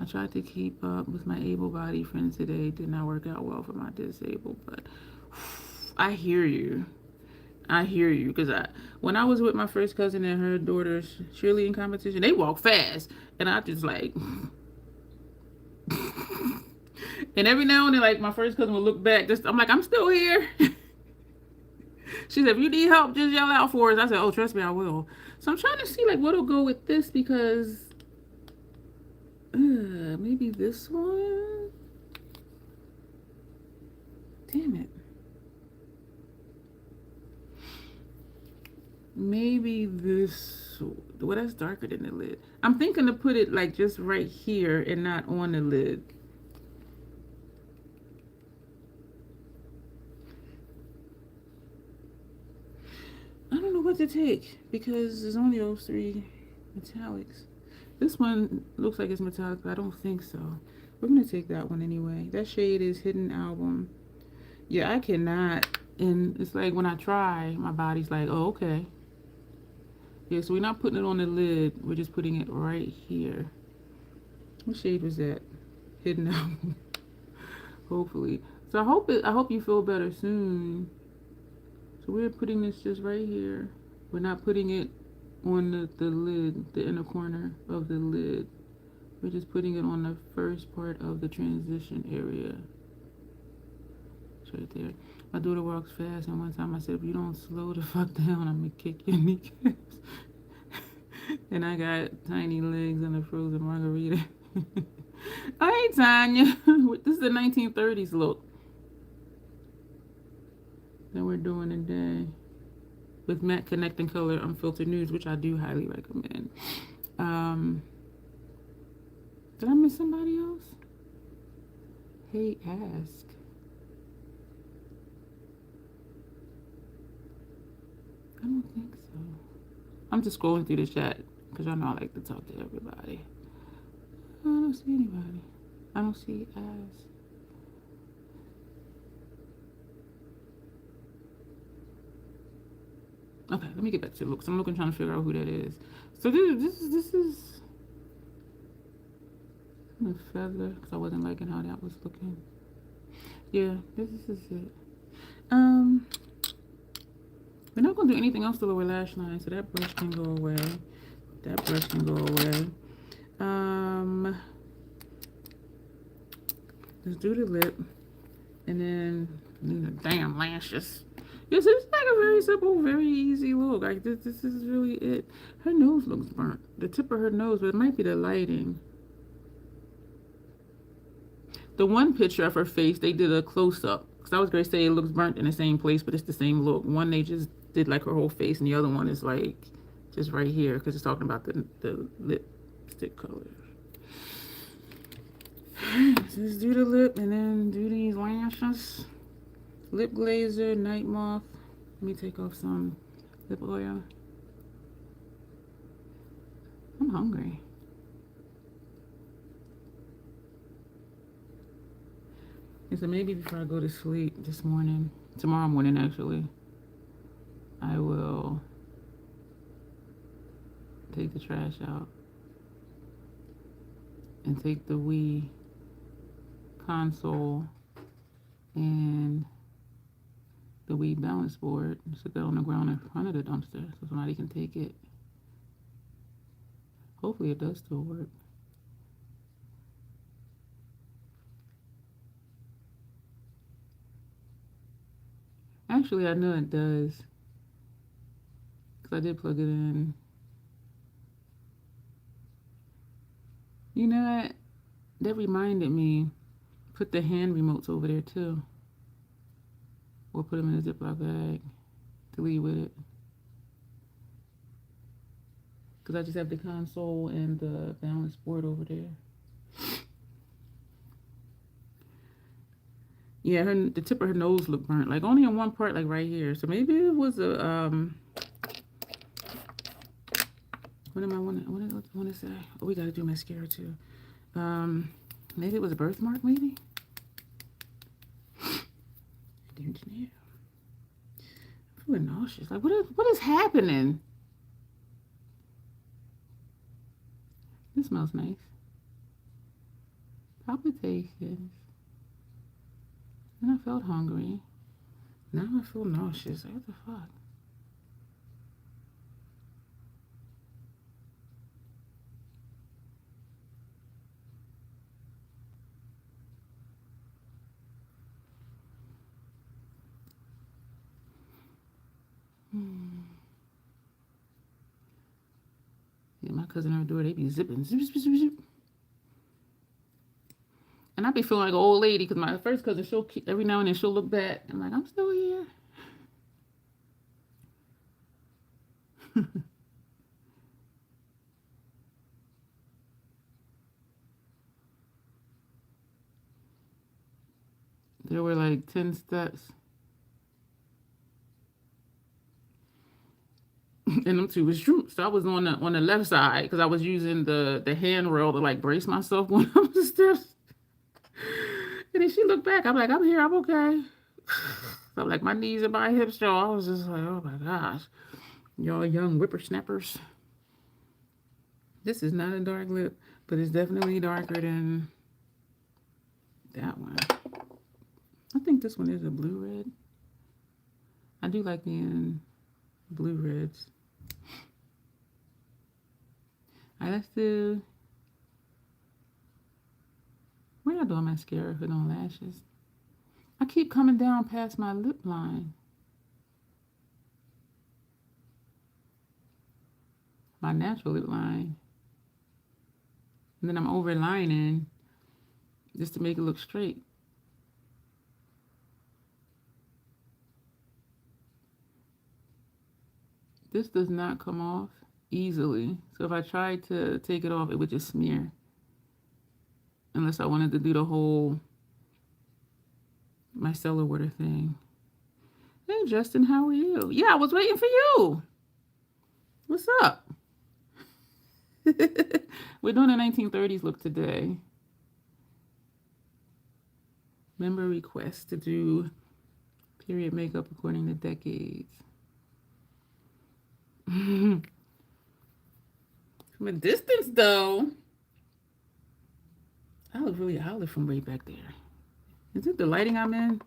tried to keep up with my able-bodied friend today. Did not work out well for my disabled, but I hear you. Because when I was with my first cousin and her daughter's cheerleading competition, they walk fast, and I just like, and every now and then, like my first cousin would look back. I'm like, I'm still here. She said, if you need help, just yell out for us. I said, oh, trust me, I will. So I'm trying to see like what'll go with this, because maybe this one. Damn it. Maybe this. Well, that's darker than the lid. I'm thinking to put it like just right here and not on the lid. I don't know what to take because there's only those three metallics. This one looks like it's metallic, but I don't think so. We're going to take that one anyway. That shade is Hidden Album. Yeah, I cannot. And it's like when I try, my body's like, oh, okay. Yeah, so we're not putting it on the lid. We're just putting it right here. What shade was that? Hidden Album. Hopefully. So I hope you feel better soon. So we're putting this just right here. We're not putting it on the lid, the inner corner of the lid. We're just putting it on the first part of the transition area. It's right there. My daughter walks fast, and one time I said, if you don't slow the fuck down, I'm gonna kick your kneecaps. And I got tiny legs and a frozen margarita. Hey, Tanya. This is the 1930s look that we're doing today with matte connecting color unfiltered nudes, which I do highly recommend. Did I miss somebody else? Hey, ask. I don't think so. I'm just scrolling through the chat because y'all know I like to talk to everybody. I don't see anybody. I don't see ask. Okay, let me get back to the looks. I'm looking, trying to figure out who that is. So this is the feather, because I wasn't liking how that was looking. Yeah, this is it. We're not gonna do anything else to lower lash line, so that brush can go away. That brush can go away. Let's do the lip, and then the damn lashes. Yes, it's like a very simple, very easy look. Like this is really it. Her nose looks burnt. The tip of her nose, but it might be the lighting. The one picture of her face, they did a close-up. Because I was going to say it looks burnt in the same place, but it's the same look. One, they just did like her whole face, and the other one is like just right here because it's talking about the lipstick color. So let's do the lip and then do these lashes. Lip glazer, night moth. Let me take off some lip oil. I'm hungry. And so maybe before I go to sleep this morning, tomorrow morning actually, I will take the trash out and take the Wii console and the Wii balance board and sit that on the ground in front of the dumpster so somebody can take it. Hopefully it does still work. Actually, I know it does because I did plug it in. You know what? That reminded me, put the hand remotes over there too. Or put them in a Ziploc bag to leave with it. Because I just have the console and the balance board over there. Yeah, the tip of her nose looked burnt. Like only in one part, like right here. So maybe it was a, what am I want to say? Oh, we got to do mascara too. Maybe it was a birthmark, maybe? I don't know. I'm feeling nauseous. Like, what is happening? This smells nice. Palpitations. Then I felt hungry. Now I feel nauseous. Like, what the fuck? Yeah, my cousin and her daughter, they be zipping. Zip, zip, zip, zip. And I be feeling like an old lady because my first cousin, every now and then she'll look back. I'm like, I'm still here. There were like 10 steps. And them two was true. So I was on the left side because I was using the handrail to like brace myself going up the steps. And then she looked back. I'm like, I'm here. I'm okay. So I'm like, my knees and my hips, y'all. I was just like, oh my gosh. Y'all young whippersnappers. This is not a dark lip, but it's definitely darker than that one. I think this one is a blue red. I do like being blue reds. All right, let's do. Where y'all doing mascara for no lashes? I keep coming down past my lip line. My natural lip line. And then I'm overlining just to make it look straight. This does not come off easily. So if I tried to take it off, it would just smear. Unless I wanted to do the whole micellar water thing. Hey, Justin, how are you? Yeah, I was waiting for you. What's up? We're doing a 1930s look today. Member request to do period makeup according to decades. From a distance, though, I look really olive from way back there. Is it the lighting I'm in?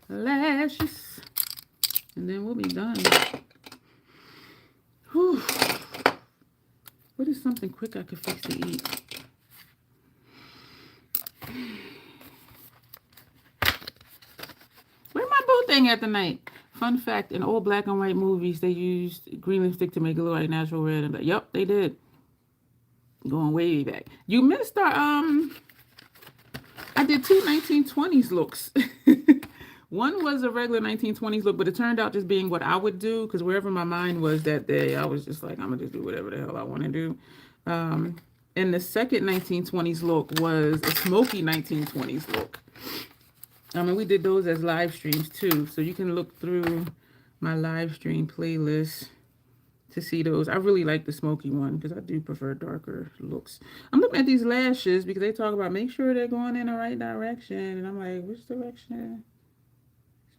Lashes. And then we'll be done. Whew. What is something quick I could fix to eat? Where my boo thing at tonight? Fun fact, in old black and white movies, they used green lipstick to make it look like natural red. And yep, they did. Going way back. You missed our, I did two 1920s looks One was a regular 1920s look, but it turned out just being what I would do because wherever my mind was that day, I was just like, I'm gonna just do whatever the hell I want to do. Um, and the second 1920s look was a smoky 1920s look. I mean, we did those as live streams too, so you can look through my live stream playlist to see those. I really like the smoky one because I do prefer darker looks. I'm looking at these lashes because they talk about make sure they're going in the right direction, and I'm like, which direction?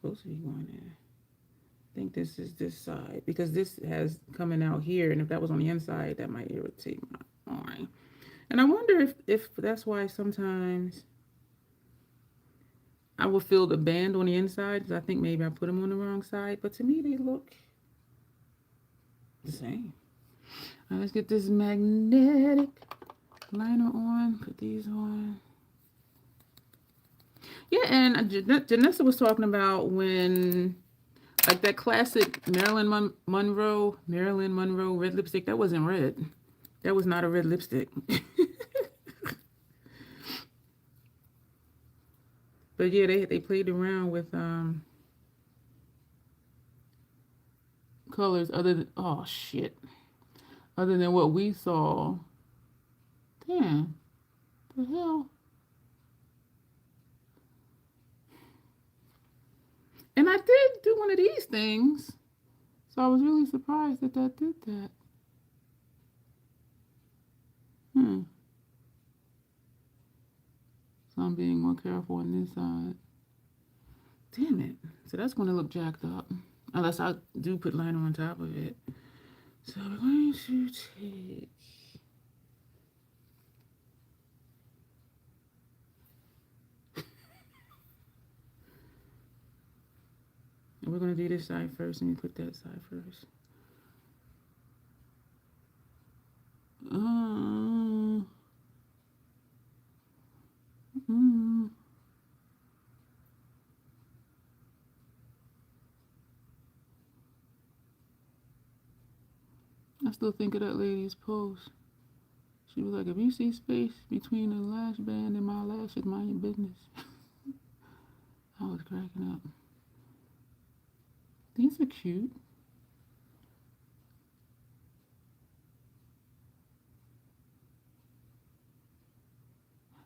Supposed to be going in. I think this is this side because this has coming out here, and if that was on the inside, that might irritate my eye. And I wonder if that's why sometimes I will feel the band on the inside because I think maybe I put them on the wrong side, but to me they look the same. All right, let's get this magnetic liner on. Put these on. Yeah, and Janessa was talking about when, like that classic Marilyn Monroe red lipstick. That wasn't red. That was not a red lipstick. But yeah, they played around with colors other than other than what we saw. Damn, the hell. And I did do one of these things, so I was really surprised that that did that. So I'm being more careful on this side. Damn it. So that's going to look jacked up. Unless I do put liner on top of it. So we're going to take... And we're going to do this side first. Let me put that side first. I still think of that lady's post. She was like, if you see space between the lash band and my lashes, mind your business. I was cracking up. These are cute.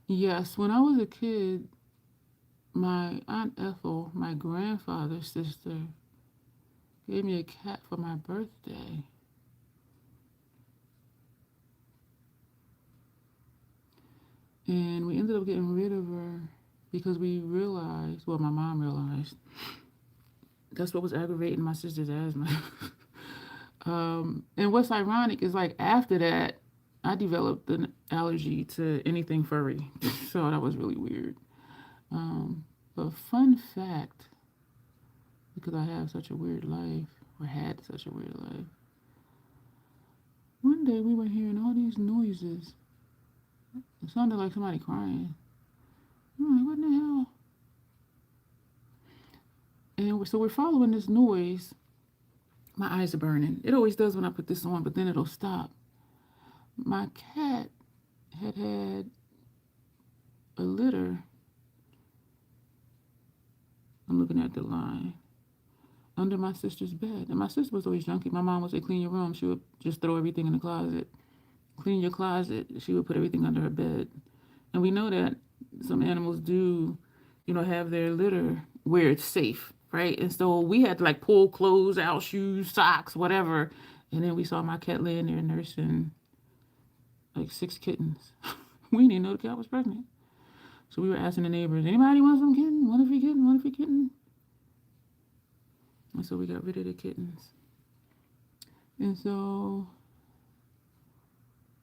Yes, when I was a kid, my Aunt Ethel, my grandfather's sister, gave me a cat for my birthday. And we ended up getting rid of her because we realized, well, my mom realized, that's what was aggravating my sister's asthma. And what's ironic is like after that, I developed an allergy to anything furry. So that was really weird. But fun fact, because I have such a weird life, or had such a weird life, one day we were hearing all these noises. It sounded like somebody crying. I'm like, what in the hell? And so we're following this noise. My eyes are burning. It always does when I put this on, but then it'll stop. My cat had a litter. I'm looking at the line under my sister's bed. And my sister was always junky. My mom would say, clean your room. She would just throw everything in the closet. Clean your closet. She would put everything under her bed. And we know that some animals do, have their litter where it's safe, right? And so we had to like pull clothes out, shoes, socks, whatever. And then we saw my cat laying there nursing like 6 kittens. We didn't know the cat was pregnant. So we were asking the neighbors, anybody want some kitten? One of your kitten? One of your kitten? And so we got rid of the kittens. And so,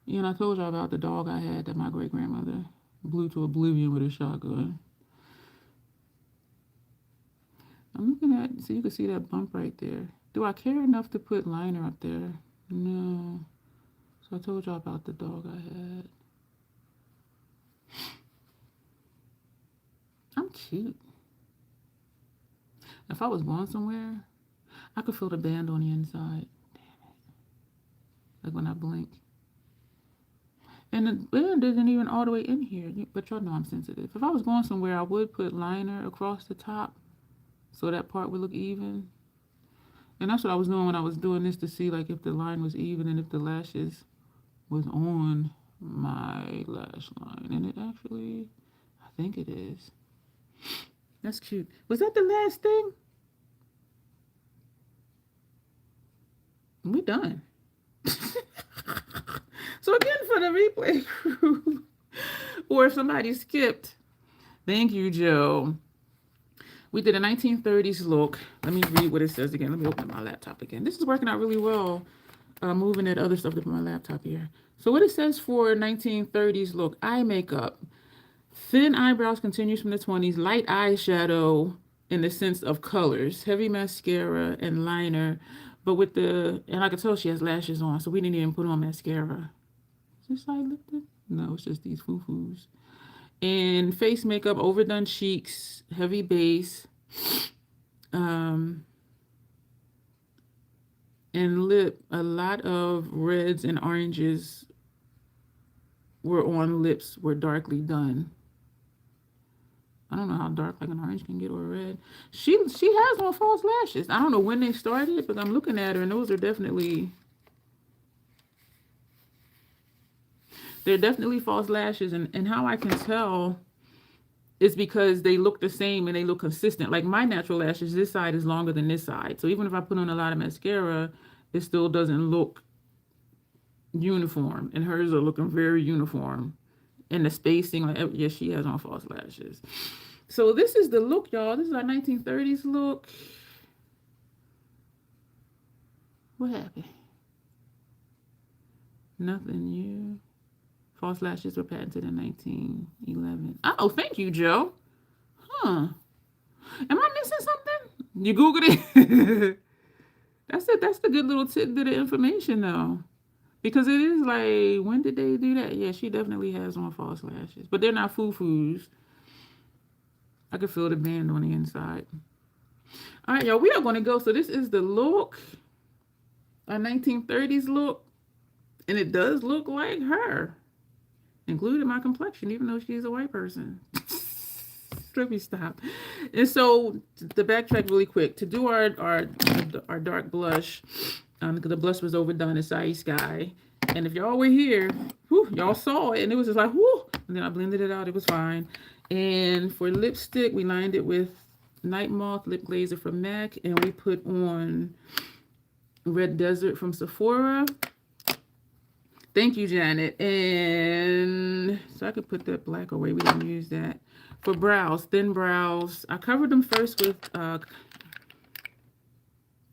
I told y'all about the dog I had that my great-grandmother blew to oblivion with a shotgun. I'm looking at, so you can see that bump right there. Do I care enough to put liner up there? No. So I told y'all about the dog I had. I'm cute. If I was going somewhere, I could feel the band on the inside. Damn it. Like when I blink. And the band isn't even all the way in here, but y'all know I'm sensitive. If I was going somewhere, I would put liner across the top. so that part would look even. And that's what I was doing when I was doing this, to see like if the line was even and if the lashes was on my lash line. And it actually, I think it is. That's cute. Was that the last thing? We done. So again, for the replay crew, or if somebody skipped, thank you, Joe. We did a 1930s look. Let me read what it says again. Let me open my laptop again. This is working out really well. Moving that other stuff to my laptop here. So what it says for 1930s look: eye makeup, thin eyebrows continues from the 20s, light eyeshadow in the sense of colors, heavy mascara and liner, but with the, and I could tell she has lashes on, so we didn't even put on mascara. Is this side lifted? No, it's just these foo-foos. And face makeup, overdone cheeks, heavy base, and lip, a lot of reds and oranges were on lips, were darkly done. I don't know how dark like an orange can get or a red. She has on false lashes. I don't know when they started, but I'm looking at her and those are definitely, they're definitely false lashes. And how I can tell is because they look the same and they look consistent. Like my natural lashes, this side is longer than this side. So even if I put on a lot of mascara, it still doesn't look uniform. And hers are looking very uniform. And the spacing, like, yes, she has on false lashes. So this is the look, y'all. This is our 1930s look. What happened? Nothing new. False lashes were patented in 1911. Oh, thank you, Joe. Huh. Am I missing something? You Googled it? That's it. That's the good little tidbit of information, though. Because it is like, when did they do that? Yeah, she definitely has on false lashes. But they're not foo-foos. I can feel the band on the inside. All right, y'all, we are going to go. So this is the look, a 1930s look. And it does look like her, including my complexion, even though she's a white person. Let me stop. And so to backtrack really quick, to do our dark blush, because the blush was overdone, it's Ice Sky. And if y'all were here, whew, y'all saw it, and it was just like, whoo. And then I blended it out. It was fine. And for lipstick, we lined it with Night Moth Lip Glazer from MAC, and we put on Red Desert from Sephora. Thank you, Janet. And so I could put that black away. We didn't use that. For brows, thin brows, I covered them first with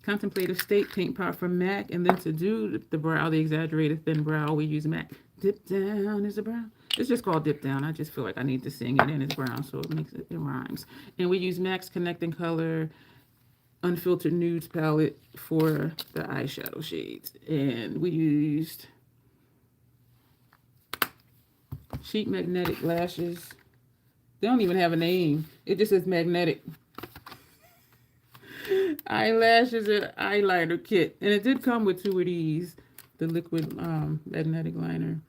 Contemplative State Paint Pot from MAC. And then to do the brow, the exaggerated thin brow, we use MAC. Dip Down is a brown. It's just called Dip Down. I just feel like I need to sing it, and it's brown, so it makes it rhymes. And we use MAC's Connecting Color Unfiltered Nudes palette for the eyeshadow shades. And we used Cheap Magnetic Lashes. They don't even have a name. It just says magnetic. Eyelashes and eyeliner kit. And it did come with two of these, the liquid magnetic liner.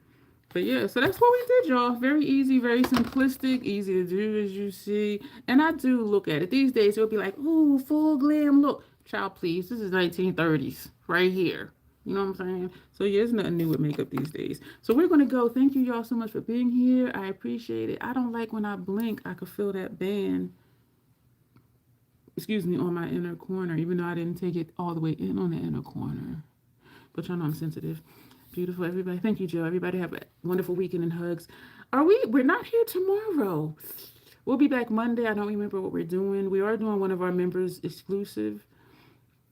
But yeah, so that's what we did, y'all. Very easy, very simplistic, easy to do, as you see. And I do look at it. These days, it'll be like, ooh, full glam look. Child, please. This is 1930s right here. You know what I'm saying? So yeah, there's nothing new with makeup these days. So we're going to go. Thank you, y'all, so much for being here. I appreciate it. I don't like when I blink, I could feel that band, excuse me, on my inner corner, even though I didn't take it all the way in on the inner corner. But y'all know I'm sensitive. Beautiful, everybody. Thank you, Joe. Everybody have a wonderful weekend and hugs. We're not here tomorrow. We'll be back Monday. I don't remember what we're doing. We are doing one of our members exclusive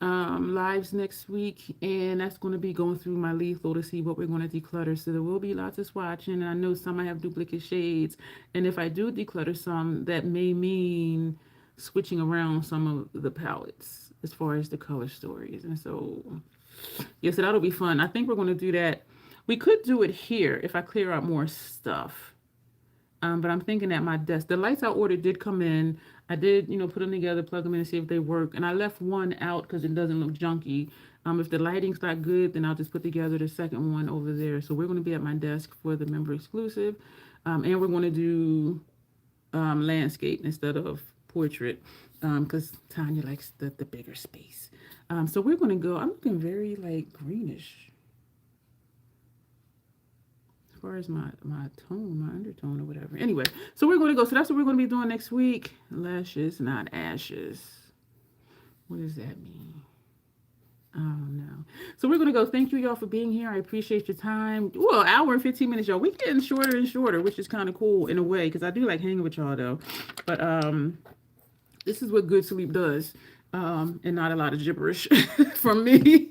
lives next week, and that's going to be going through my lethal to see what we're going to declutter. So there will be lots of swatching, and I know some I have duplicate shades, and if I do declutter some, that may mean switching around some of the palettes as far as the color stories. And so yes, so that'll be fun. I think we're going to do that. We could do it here if I clear out more stuff. But I'm thinking at my desk. The lights I ordered did come in. I did, put them together, plug them in and see if they work. And I left one out because it doesn't look junky. If the lighting's not good, then I'll just put together the second one over there. So we're going to be at my desk for the member exclusive. And we're going to do landscape instead of portrait because Tanya likes the bigger space. So we're going to go, I'm looking very like greenish as far as my tone, my undertone or whatever. Anyway, so we're going to go. So that's what we're going to be doing next week. Lashes, not ashes. What does that mean? Oh no. So we're gonna go. Thank you y'all for being here. I appreciate your time. Well, hour and 15 minutes, y'all. We getting shorter and shorter, which is kind of cool in a way, because I do like hanging with y'all though. But this is what good sleep does. And not a lot of gibberish from me.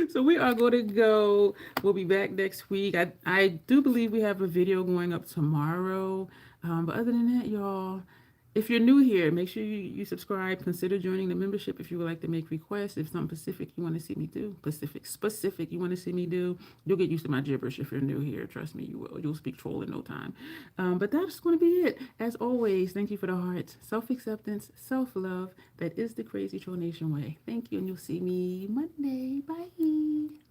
So we are going to go. We'll be back next week. I do believe we have a video going up tomorrow. But other than that, y'all, if you're new here, make sure you subscribe. Consider joining the membership if you would like to make requests. If something specific you want to see me do, specific you want to see me do, you'll get used to my gibberish if you're new here. Trust me, you will. You'll speak troll in no time. But that's going to be it. As always, thank you for the hearts. Self-acceptance, self-love. That is the Crazy Troll Nation way. Thank you, and you'll see me Monday. Bye.